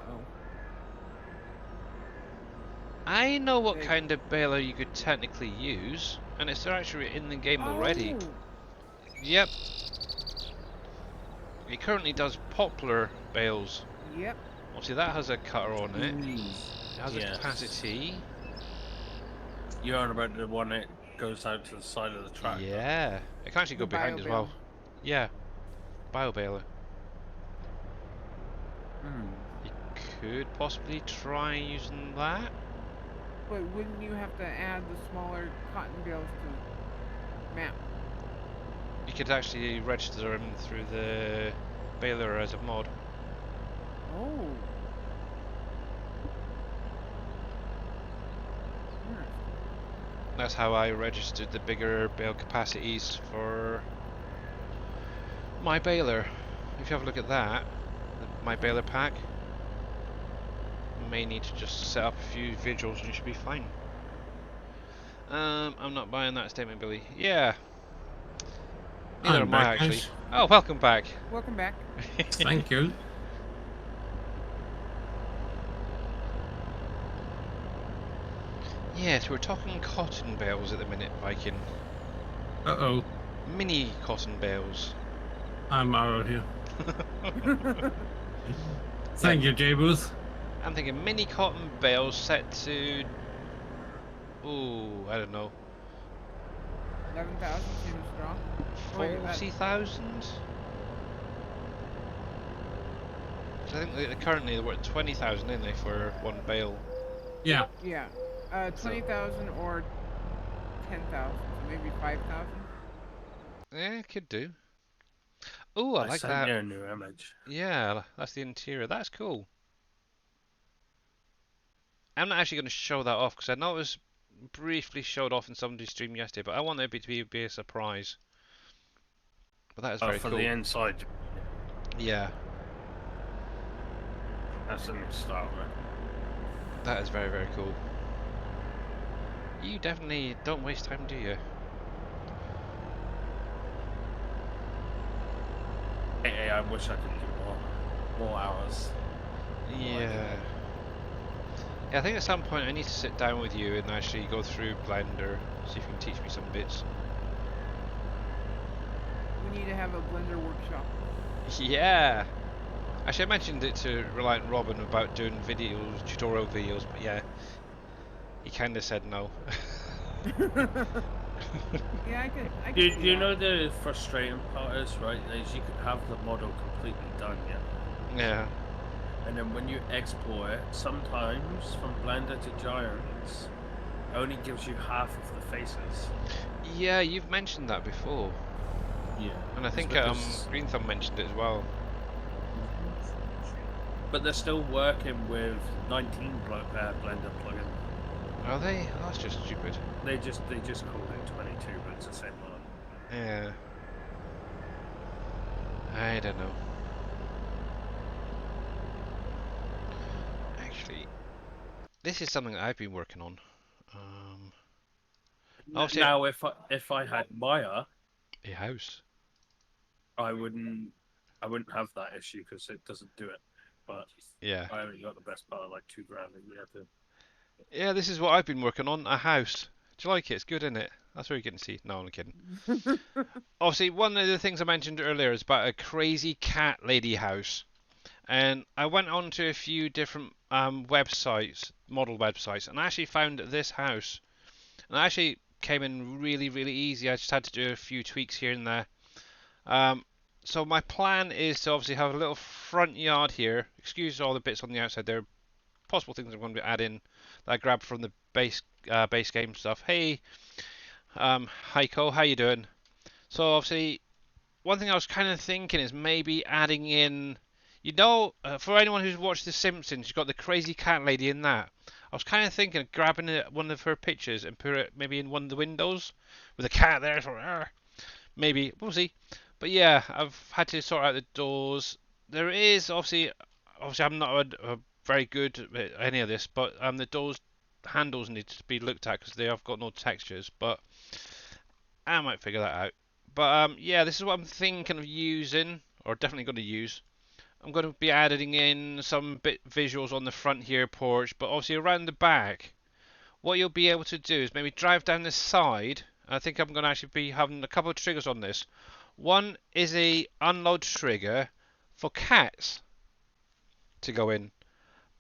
I know what Hey. kind of baler you could technically use, and it's actually in the game already. Oh! Yep. It currently does poplar bales. Yep. Obviously that has a cutter on it. It has a Yes. capacity. You're on about the one that goes out to the side of the track. Yeah. It can actually go The behind as well. bio-bale. Yeah. Bio baler. Hmm. You could possibly try using that. But wouldn't you have to add the smaller cotton bales to map? You could actually register them through the baler as a mod. Oh. Interesting. That's how I registered the bigger bale capacities for my baler. If you have a look at that, my baler pack, you may need to just set up a few visuals and you should be fine. I'm not buying that statement, Billy. Yeah. Neither I'm am I, back, actually. guys. Oh, welcome back. Welcome back. Thank you. Yes, we're talking cotton bales at the minute, Viking. Uh-oh. Mini cotton bales. I'm out of here. Thank you, J Booth. I'm thinking mini cotton bales set to... Ooh, I don't know. 11,000 seems strong. Oh, wait, that- 40,000? I think currently they're worth 20,000, ain't they, for one bale? Yeah. Yeah. 20,000 or 10,000. So maybe 5,000. Yeah, could do. Oh, I like sent that. you a new image. Yeah, that's the interior. That's cool. I'm not actually going to show that off because I know it was briefly showed off in somebody's stream yesterday, but I want it to be a surprise. But that is very For cool. the inside, Yeah, that's a new style, man. that is very, very cool. You definitely don't waste time, do you? Hey, I wish I could do more hours. Yeah. Yeah, I think at some point I need to sit down with you and actually go through Blender, see if you can teach me some bits. we need to have a blender workshop. Yeah. Actually, I mentioned it to Reliant Robin about doing videos, tutorial videos, but yeah, he kind of said no. Yeah, I could Do see you that. know the frustrating part is, right? Is you could have the model completely done, yeah? Yeah. And then when you export it, sometimes from Blender to Giants, it only gives you half of the faces. Yeah, you've mentioned that before. Yeah. And I It's think because... Green Thumb mentioned it as well. But they're still working with 19 Blender plugin. Are they? Oh, that's just stupid. They just called it 22, but it's the same one. Yeah. I don't know. Actually, this is something that I've been working on. Obviously, Now, if I had Maya, a house. I wouldn't have that issue because it doesn't do it. But Yeah. I only got the best part of like $2,000 a year to. Yeah, this is what I've been working on. A house. Do you like it? It's good, isn't it? That's what you're getting to see. No, I'm kidding. Obviously, one of the things I mentioned earlier is about a crazy cat lady house. And I went on to a few different websites, model websites, and I actually found this house. And it actually came in really, really easy. I just had to do a few tweaks here and there. Um, so my plan is to obviously have a little front yard here. Excuse all the bits on the outside. There are possible things I'm going to add in that I grabbed from the base game stuff. Hey, Heiko, how you doing? So obviously, one thing I was kind of thinking is maybe adding in, for anyone who's watched The Simpsons, you've got the crazy cat lady in that. I was kind of thinking of grabbing one of her pictures and put it maybe in one of the windows with a cat there. So, maybe we'll see. But yeah, I've had to sort out the doors. There is obviously I'm not very good at any of this, but the doors handles need to be looked at because they have got no textures. But I might figure that out. But yeah, this is what I'm thinking of using, or definitely going to use. I'm going to be adding in some bit visuals on the front here porch, but obviously around the back. What you'll be able to do is maybe drive down the side. I think I'm going to actually be having a couple of triggers on this. One is a unload trigger for cats to go in.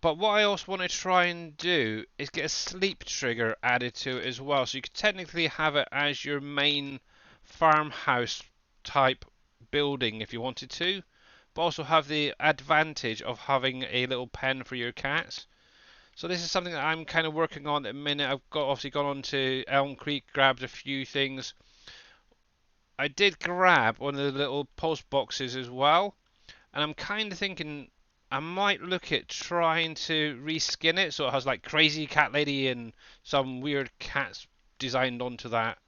But what I also want to try and do is get a sleep trigger added to it as well. So you could technically have it as your main farmhouse type building if you wanted to. But also have the advantage of having a little pen for your cats. So this is something that I'm kind of working on at the minute. I've obviously gone on to Elm Creek, grabbed a few things. I did grab one of the little post boxes as well. And I'm kind of thinking I might look at trying to reskin it so it has like crazy cat lady and some weird cats designed onto that.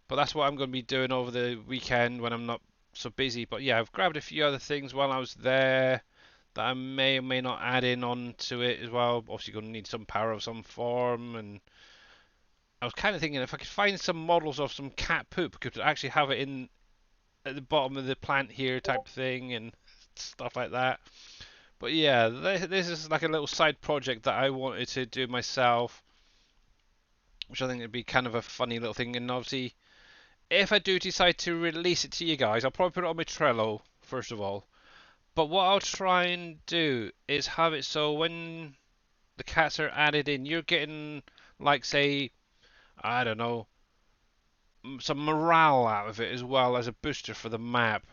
But that's what I'm going to be doing over the weekend when I'm not so busy. But yeah, I've grabbed a few other things while I was there that I may or may not add in onto it as well. Obviously, going to need some power of some form, and I was kind of thinking if I could find some models of some cat poop, could actually have it in at the bottom of the plant here type thing and stuff like that. But yeah, this is like a little side project that I wanted to do myself, which I think would be kind of a funny little thing. And obviously, if I do decide to release it to you guys, I'll probably put it on my Trello first of all. But what I'll try and do is have it so when the cats are added in, you're getting like say, I don't know, some morale out of it as well as a booster for the map.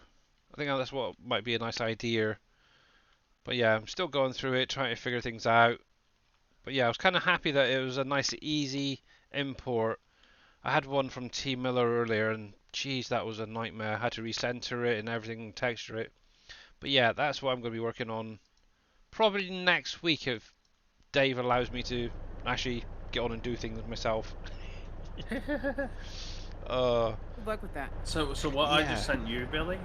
I think that's what might be a nice idea. But yeah, I'm still going through it, trying to figure things out. But yeah, I was kind of happy that it was a nice, easy import. I had one from T Miller earlier, and geez, that was a nightmare. I had to recenter it and everything, texture it. But yeah, that's what I'm going to be working on probably next week if Dave allows me to actually get on and do things myself. Good luck with that. So what I Yeah. just sent you, Billy,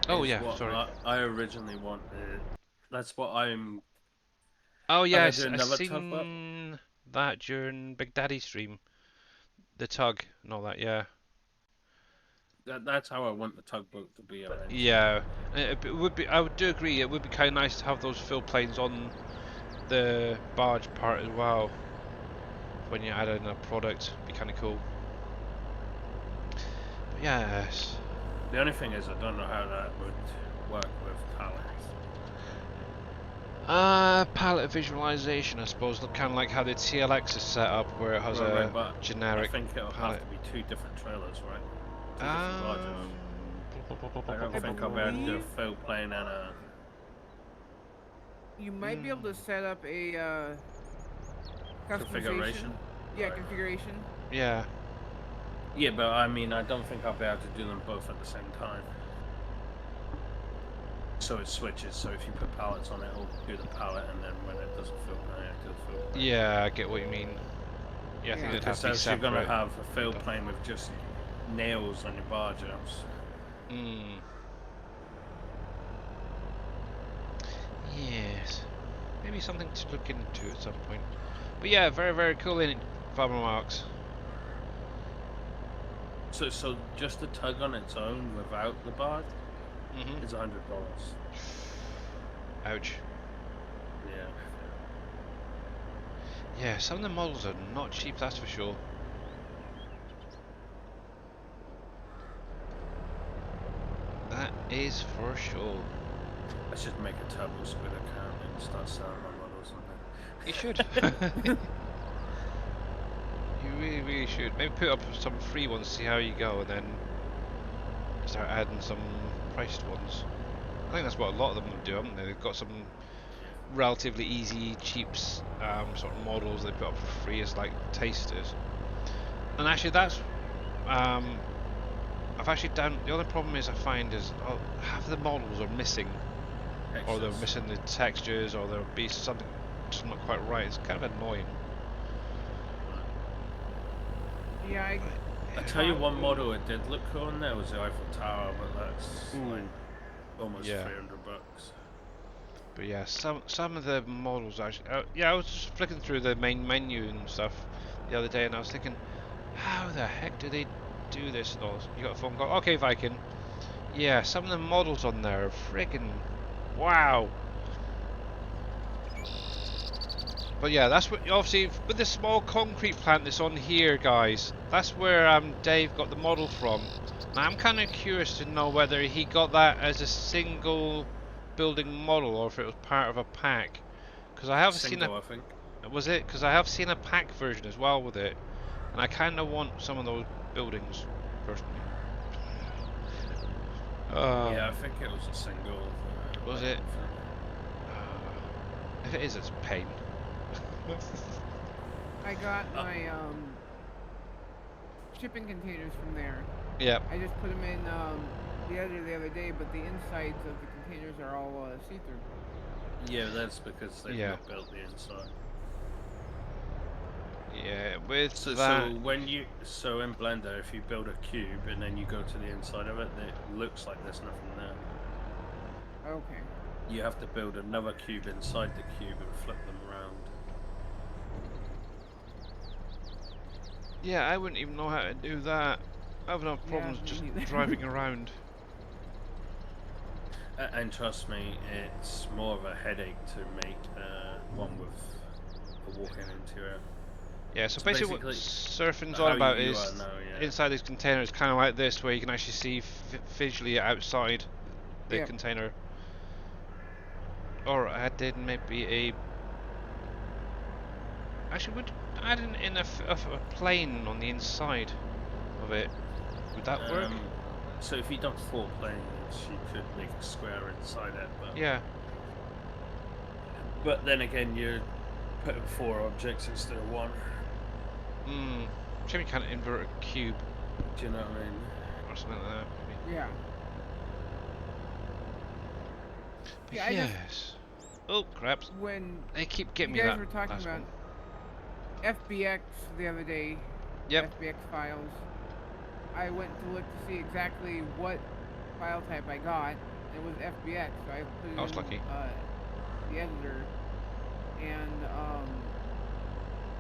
Oh is yeah, what sorry. I originally wanted. That's what I'm. Oh I'm gonna yes, do I another tub up. seen that during Big Daddy stream, the tug and all that. Yeah. That's how I want the tugboat to be eventually. Yeah, it would be. I would do agree. It would be kind of nice to have those fill planes on the barge part as well. When you add in a product, be kind of cool. But yes. The only thing is, I don't know how that would work with pallets. Palette visualization, I suppose. Kind of like how the TLX is set up, where it has a But I generic think it'll have palette. to be 2 different trailers, right? 2 different larges. Um, I don't think I'll be able to do a field plane and a. You might be able to set up a Configuration? customization. Yeah, Right. configuration. yeah. Yeah, but I mean, I don't think I'll be able to do them both at the same time. So it switches, so if you put pallets on it, it'll do the pallet, and then when it does a field plane, it does a field plane. Yeah, I get what you mean. Yeah, I think Yeah. it'd have Because to be else you're separate. going to have a field plane with just nails on your bar jumps. Mm. Yes. Maybe something to look into at some point. But yeah, very, very cool in Farmer Marks. So just the tug on its own without the bar Mm-hmm. is $100. Ouch. Yeah. Yeah, some of the models are not cheap, that's for sure. That is for sure. I should make a Turbo Squid account and start selling my models on there. You should. You really, really should. Maybe put up some free ones, see how you go, and then start adding some priced ones. I think that's what a lot of them do, haven't they? They've got some relatively easy, cheap sort of models they put up for free as like tasters. And actually, that's I've actually done. The other problem is I find is half the models are missing, or they're Excess. missing the textures, or there'll be something just not quite right. It's kind of annoying. Yeah, I tell you one model it did look cool on there was the Eiffel Tower, but that's like almost Yeah. $300. But yeah, some of the models actually. Yeah, I was just flicking through the main menu and stuff the other day, and I was thinking, how the heck do they do this? And all? You got a phone call? Okay, Viking. Yeah, some of the models on there are friggin' wow. But yeah, that's what obviously with the small concrete plant that's on here, guys. That's where Dave got the model from. Now I'm kind of curious to know whether he got that as a single building model or if it was part of a pack. Because I have seen Single, I think. was it? Because I have seen a pack version as well with it, and I kind of want some of those buildings personally. Yeah, I think it was a single. Was it? If it is, it's a pain. I got my shipping containers from there. Yep. I just put them in the other day, but the insides of the containers are all see-through. Yeah, that's because they've Yeah. not built the inside. Yeah, with So that. so in Blender, if you build a cube and then you go to the inside of it, it looks like there's nothing there. Okay. You have to build another cube inside the cube and flip them around. Yeah, I wouldn't even know how to do that. I have enough problems me just neither. driving around. And trust me, it's more of a headache to make one with a walk-in interior. Yeah, so So basically what basically, surfing's how all about you is are now, yeah. inside these containers, kind of like this, where you can actually see visually outside the Yep. container. Or add in maybe a. Actually, would add in a plane on the inside of it. Would that work? So if you done 4 planes, you could make a square inside it. But Yeah. But then again, you're putting 4 objects instead of 1. Hmm. Maybe you can't invert a cube Do you know what I mean? or something like that. Maybe. Yeah. But Yeah, I just- yes. Oh, craps. When They keep getting you me guys that were talking last about one. FBX the other day, Yep. FBX files, I went to look to see exactly what file type I got. It was FBX, so I put it I was in lucky. the editor, and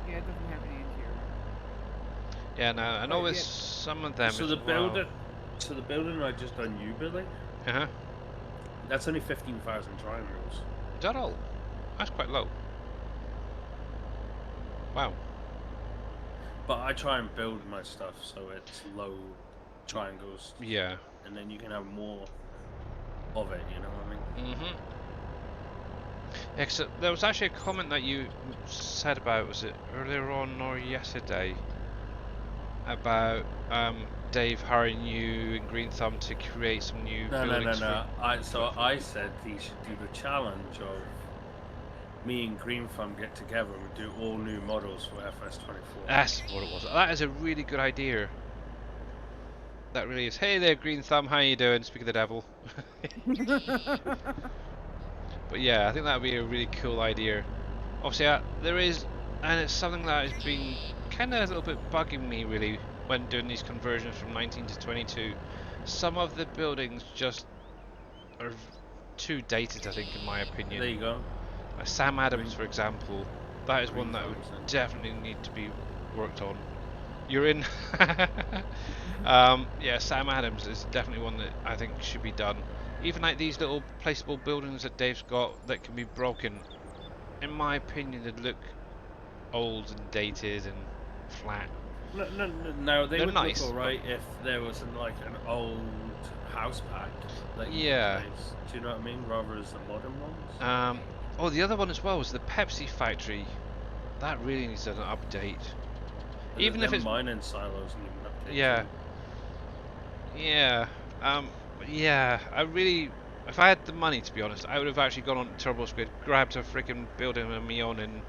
yeah, it doesn't have any interior. Yeah, now I know But with yet- some of them So as the well. building I just done you building, Uh-huh. that's only 15,000 triangles. Is that all? That's quite low. Wow. But I try and build my stuff so it's low triangles. Yeah. and then you can have more of it. You know what I mean? Mhm. Yeah, 'cause there was actually a comment that you said about, was it earlier on or yesterday, about Dave hiring you and Green Thumb to create some new No, no, no, buildings no. for. I said he should do the challenge of me and Green Thumb get together and do all new models for FS24. That's what it was. That is a really good idea. That really is. Hey there, Green Thumb. How you doing? Speak of the devil. But yeah, I think that would be a really cool idea. Obviously, there is, and it's something that has been kind of a little bit bugging me really when doing these conversions from 19 to 22. Some of the buildings just are too dated, I think, in my opinion. There you go. Like Sam Adams, Green- for example, that is Green one that would Thumbs then. definitely need to be worked on. You're in. Yeah, Sam Adams is definitely one that I think should be done. Even like these little placeable buildings that Dave's got that can be broken, in my opinion, they look old and dated and flat. No, they They're would nice, look alright if there was like an old house pack that you Yeah. could place. Do you know what I mean? Rather as the modern ones. Oh, the other one as well was the Pepsi factory. That really needs an update. Even if Them it's mining silos need an update. yeah, too. yeah, yeah. I really, if I had the money, to be honest, I would have actually gone on Turbo Squid, grabbed a freaking building of my own, and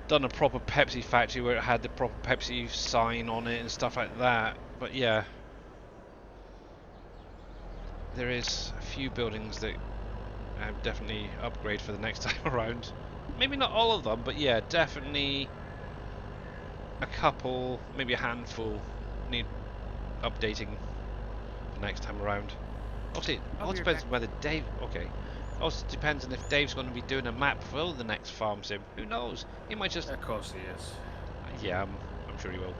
done a proper Pepsi factory where it had the proper Pepsi sign on it and stuff like that. But yeah, there is a few buildings that I would definitely upgrade for the next time around. Maybe not all of them, but yeah, definitely a couple, maybe a handful need updating the next time around. Obviously, it I'll all be right depends back. on whether Dave. Okay. Also depends on if Dave's going to be doing a map for the next farm sim. Who knows? He might just. Of course he is. Yeah, I'm sure he will.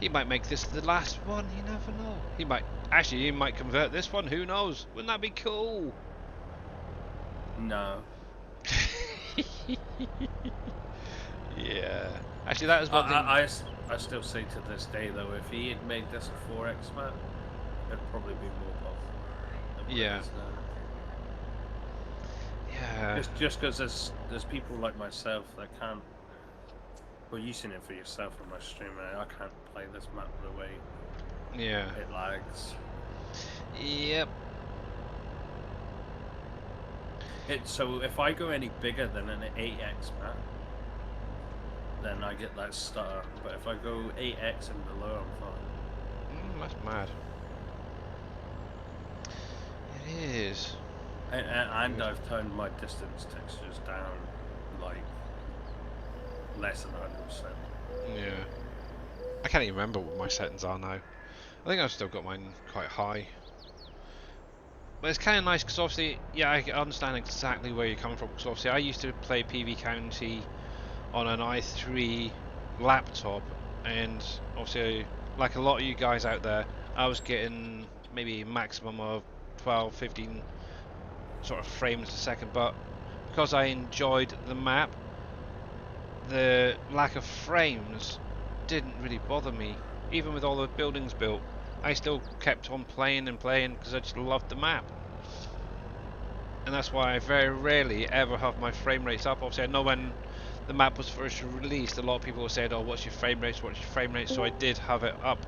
He might make this the last one. You never know. He might. Actually, he might convert this one. Who knows? Wouldn't that be cool? No. Yeah. Actually, that is one thing. I still say to this day though, if he had made this a 4X map, it'd probably be more popular than what it Yeah. is now. Yeah. Just because there's people like myself that can't. Well, you've seen it for yourself on my stream, man. I can't play this map the way Yeah. it lags. Yep. So if I go any bigger than an 8X map, then I get that stutter. But if I go 8X and below, I'm fine. That's mad. It is. And I've turned my distance textures down like less than 100%. Yeah. I can't even remember what my settings are now. I think I've still got mine quite high. But it's kind of nice because obviously, yeah, I understand exactly where you're coming from. Because obviously, I used to play PV County on an i3 laptop, and obviously, like a lot of you guys out there, I was getting maybe a maximum of 12, 15 sort of frames a second. But because I enjoyed the map, the lack of frames didn't really bother me. Even with all the buildings built, I still kept on playing and playing because I just loved the map. And that's why I very rarely ever have my frame rates up. Obviously, I know when the map was first released, a lot of people said, oh, what's your frame rate, what's your frame rate? So I did have it up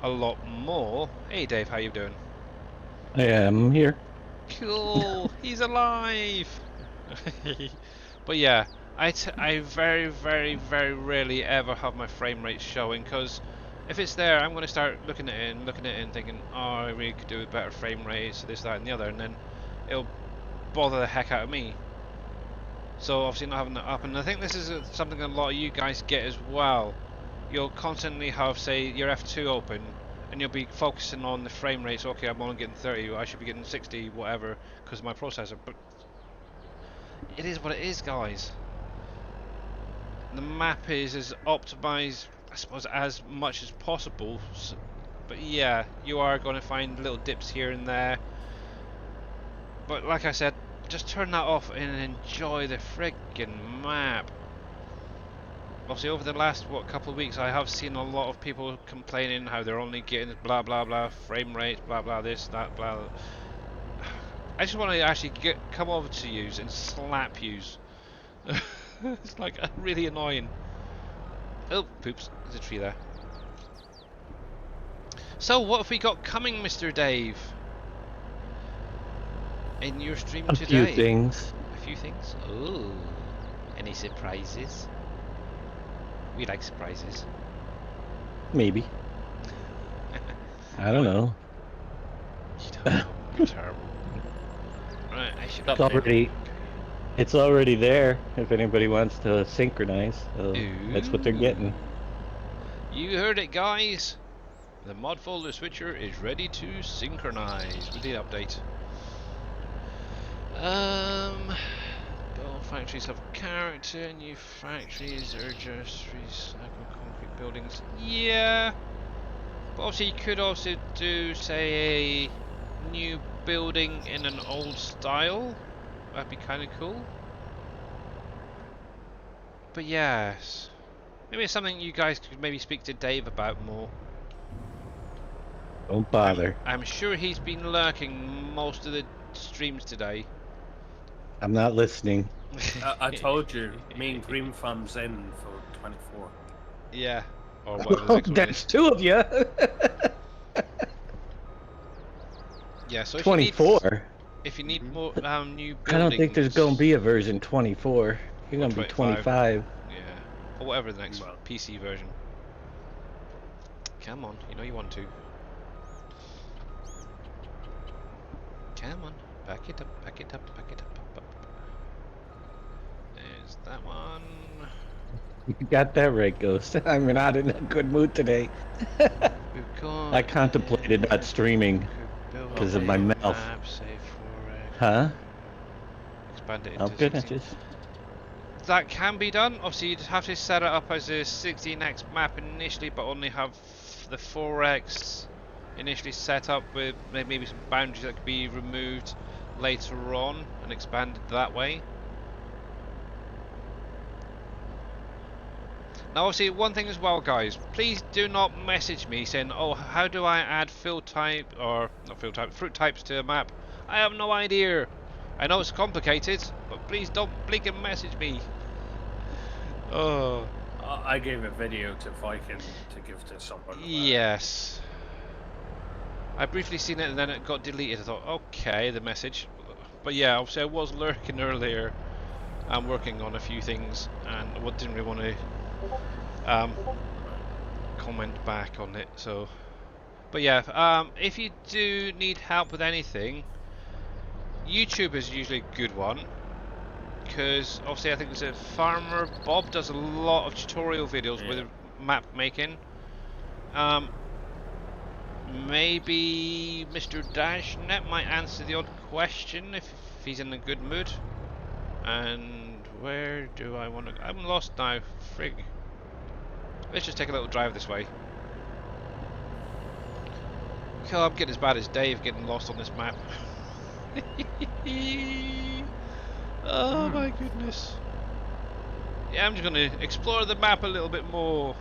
a lot more. Hey Dave, how you doing? I am here. Cool, he's alive! But yeah, I very, very, very rarely ever have my frame rate showing, because if it's there, I'm going to start looking at it and thinking, oh, I really could do with better frame rates, this, that, and the other, and then it'll bother the heck out of me. So obviously not having it up, and I think this is something a lot of you guys get as well. You'll constantly have, say, your F2 open, and you'll be focusing on the frame rates. Okay, I'm only getting 30, I should be getting 60, whatever, because of my processor. But it is what it is, guys. The map is as optimized, I suppose, as much as possible. But yeah, you are going to find little dips here and there. But like I said, just turn that off and enjoy the friggin' map. obviously over the last couple of weeks, I have seen a lot of people complaining how they're only getting blah blah blah frame rate, blah blah this that blah. I just want to actually come over to yous and slap yous. It's like really annoying. Oh, poops! There's a tree there. So what have we got coming, Mr. Dave? In your stream A today? few things. A few things? Ooh. Any surprises? We like surprises. Maybe. I don't know. You don't know. You're terrible. Right, I should It's already, it's already there. If anybody wants to synchronize, so that's what they're getting. You heard it, guys. The mod folder switcher is ready to synchronize with the update. Build factories have character. New factories are just recycled concrete buildings. Yeah. But obviously, you could also do, say, a new building in an old style. That'd be kind of cool. But yes, maybe it's something you guys could maybe speak to Dave about more. Don't bother. I'm sure he's been lurking most of the streams today. I'm not listening. I told you, me and Green Farm's in for 24. Yeah. Or whatever the next one That's is. two of you. Yeah, so if 24. if you need more new buildings, I don't think there's gonna be a version 24. You're gonna be 25. Yeah, or whatever the next Well. PC version. Come on, you know you want to. Come on, back it up, back it up, back it up. There's that one. You got that right, Ghost. I'm not in a good mood today. We've got. I contemplated not streaming because of my mouth. Map, save for, Huh? expand it Oh into goodness. 16. That can be done. Obviously, you'd have to set it up as a 16x map initially, but only have the 4x initially set up with maybe some boundaries that could be removed later on and expanded that way. Now, obviously, one thing as well, guys, please do not message me saying, "Oh, how do I add field type or not field type, fruit types to a map?" I have no idea. I know it's complicated, but please don't blink and message me. Oh. I gave a video to Viking to give to someone. Yes. I briefly seen it and then it got deleted. I thought, okay, the message. But yeah, obviously I was lurking earlier. I'm working on a few things and I didn't really want to comment back on it. So, but yeah, if you do need help with anything, YouTube is usually a good one. Because obviously I think there's a Farmer Bob does a lot of tutorial videos with map making. Maybe Mr. Dashnet might answer the odd question if he's in a good mood. And where do I want to go? I'm lost now, frig. Let's just take a little drive this way. God, I'm getting as bad as Dave getting lost on this map. Oh my goodness. Yeah, I'm just going to explore the map a little bit more.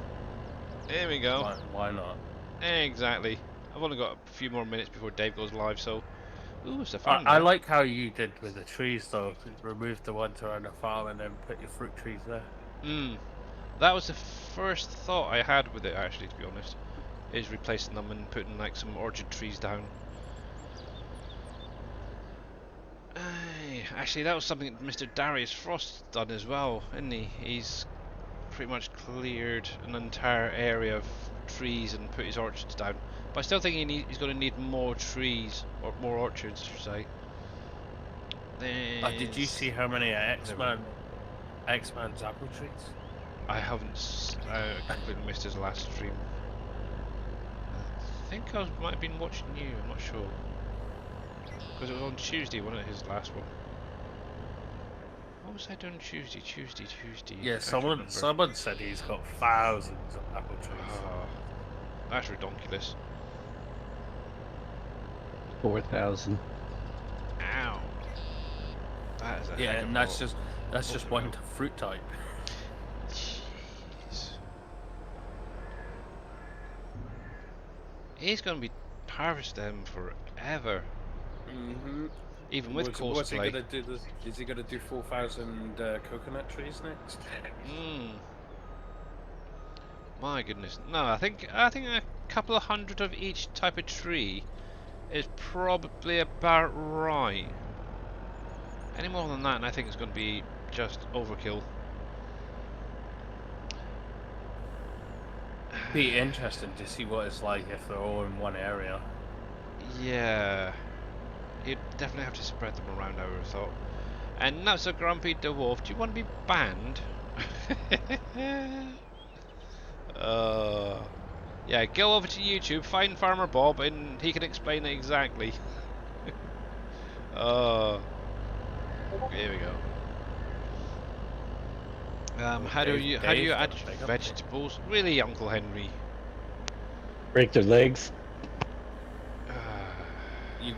There we go. Why not? Exactly. I've only got a few more minutes before Dave goes live, so... Ooh, it's a farm I there. like how you did with the trees though. Remove the ones around the farm and then put your fruit trees there. That was the first thought I had with it, actually, to be honest. Is replacing them and putting like some orchard trees down. Actually, that was something that Mr. Darius Frost done as well, isn't he? He's pretty much cleared an entire area of trees and put his orchards down. But I still think he's going to need more trees, or more orchards, I should say. Did you see how many X-Man's apple trees? I haven't. I completely missed his last stream. I think I might have been watching you. I'm not sure because it was on Tuesday, wasn't it? His last one. What was I doing Tuesday? Tuesday. Yeah, I can't someone remember. said he's got thousands of apple trees. Oh, that's ridiculous. 4,000. Ow. That is a Yeah, heck of and a that's lot. just one fruit type. He's going to be harvesting them forever, Mm-hmm. even with What's he cosplay. gonna do? Is he gonna do 4,000 coconut trees next? My goodness. No, I think a couple of hundred of each type of tree is probably about right. Any more than that, and I think it's going to be just overkill. Be interesting to see what it's like if they're all in one area. Yeah, you'd definitely have to spread them around, I would have thought. And not so grumpy dwarf. Do you want to be banned? Yeah, go over to YouTube, find Farmer Bob, and he can explain it exactly. Here we go. How do you add vegetables? Really, Uncle Henry? Break their legs.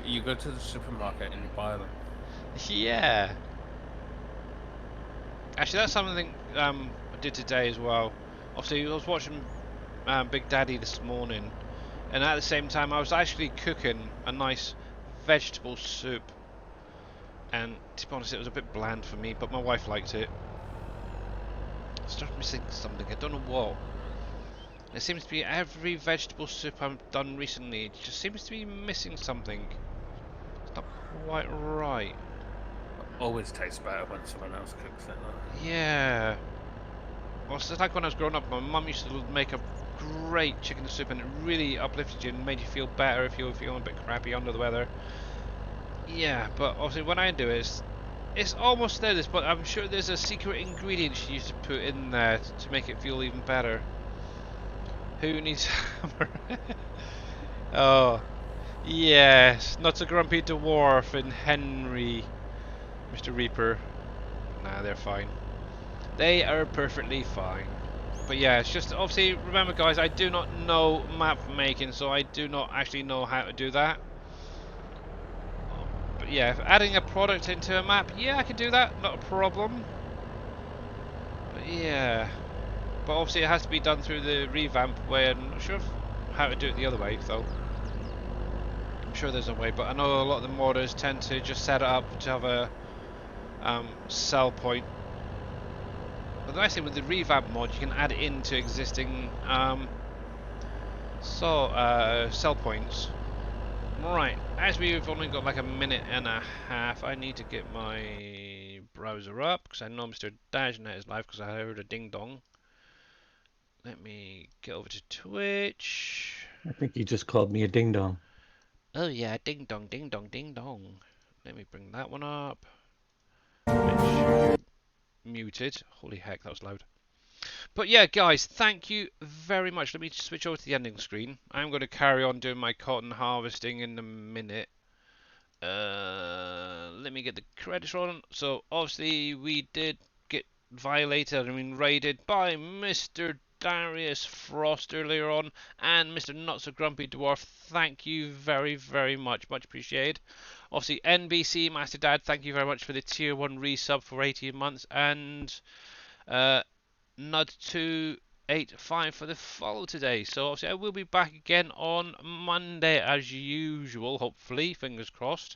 You go to the supermarket and you buy them. Yeah. Actually, that's something I did today as well. Obviously, I was watching Big Daddy this morning, and at the same time, I was actually cooking a nice vegetable soup. And to be honest, it was a bit bland for me, but my wife liked it. I started missing something. I don't know what. It seems to be every vegetable soup I've done recently, it just seems to be missing something. It's not quite right. Always tastes better when someone else cooks it, though. Yeah. Well, it's like when I was growing up, my mum used to make a great chicken soup, and it really uplifted you and made you feel better if you were feeling a bit crappy under the weather. Yeah, but obviously when I do it, it's almost there, but I'm sure there's a secret ingredient she used to put in there to make it feel even better. Who needs hammer? Oh, yes, not a grumpy dwarf and Henry, Mr. Reaper. Nah, they're fine. They are perfectly fine. But yeah, it's just obviously remember, guys, I do not know map making, so I do not actually know how to do that. But yeah, if adding a product into a map, yeah, I can do that, not a problem. But yeah, but obviously it has to be done through the revamp way. I'm not sure how to do it the other way, though. I'm sure there's a way, but I know a lot of the modders tend to just set it up to have a sell point. But the nice thing with the revamp mod, you can add it into existing sell points. Right, as we've only got like a minute and a half, I need to get my browser up because I know Mr. Dajnet is live because I heard a ding dong. Let me get over to Twitch. I think you just called me a ding dong. Oh yeah, ding dong, ding dong, ding dong. Let me bring that one up. Make sure you're muted. Holy heck, that was loud. But yeah, guys, thank you very much. Let me switch over to the ending screen. I'm going to carry on doing my cotton harvesting in a minute. Let me get the credits on. So obviously we did get violated, raided by Mr. Darius Frost earlier on, and Mr. Not So Grumpy Dwarf. Thank you very, very much. Much appreciated. Obviously, NBC Master Dad, thank you very much for the tier 1 resub for 18 months, and Nud285 for the follow today. So obviously I will be back again on Monday as usual, hopefully, fingers crossed.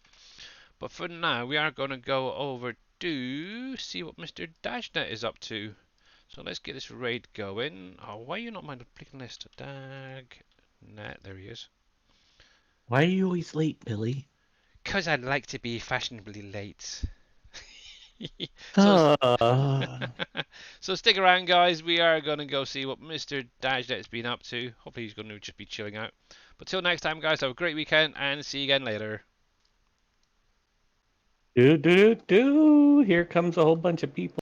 But for now, we are going to go over to see what Mr. Dashnet is up to. So let's get this raid going. Oh, why are you not my flicking list? Dagnet, there he is. Why are you always late, Billy? Because I like to be fashionably late. Uh, So stick around, guys. We are going to go see what Mr. Dashnet has been up to. Hopefully he's going to just be chilling out. But till next time, guys, have a great weekend and see you again later. do. Here comes a whole bunch of people.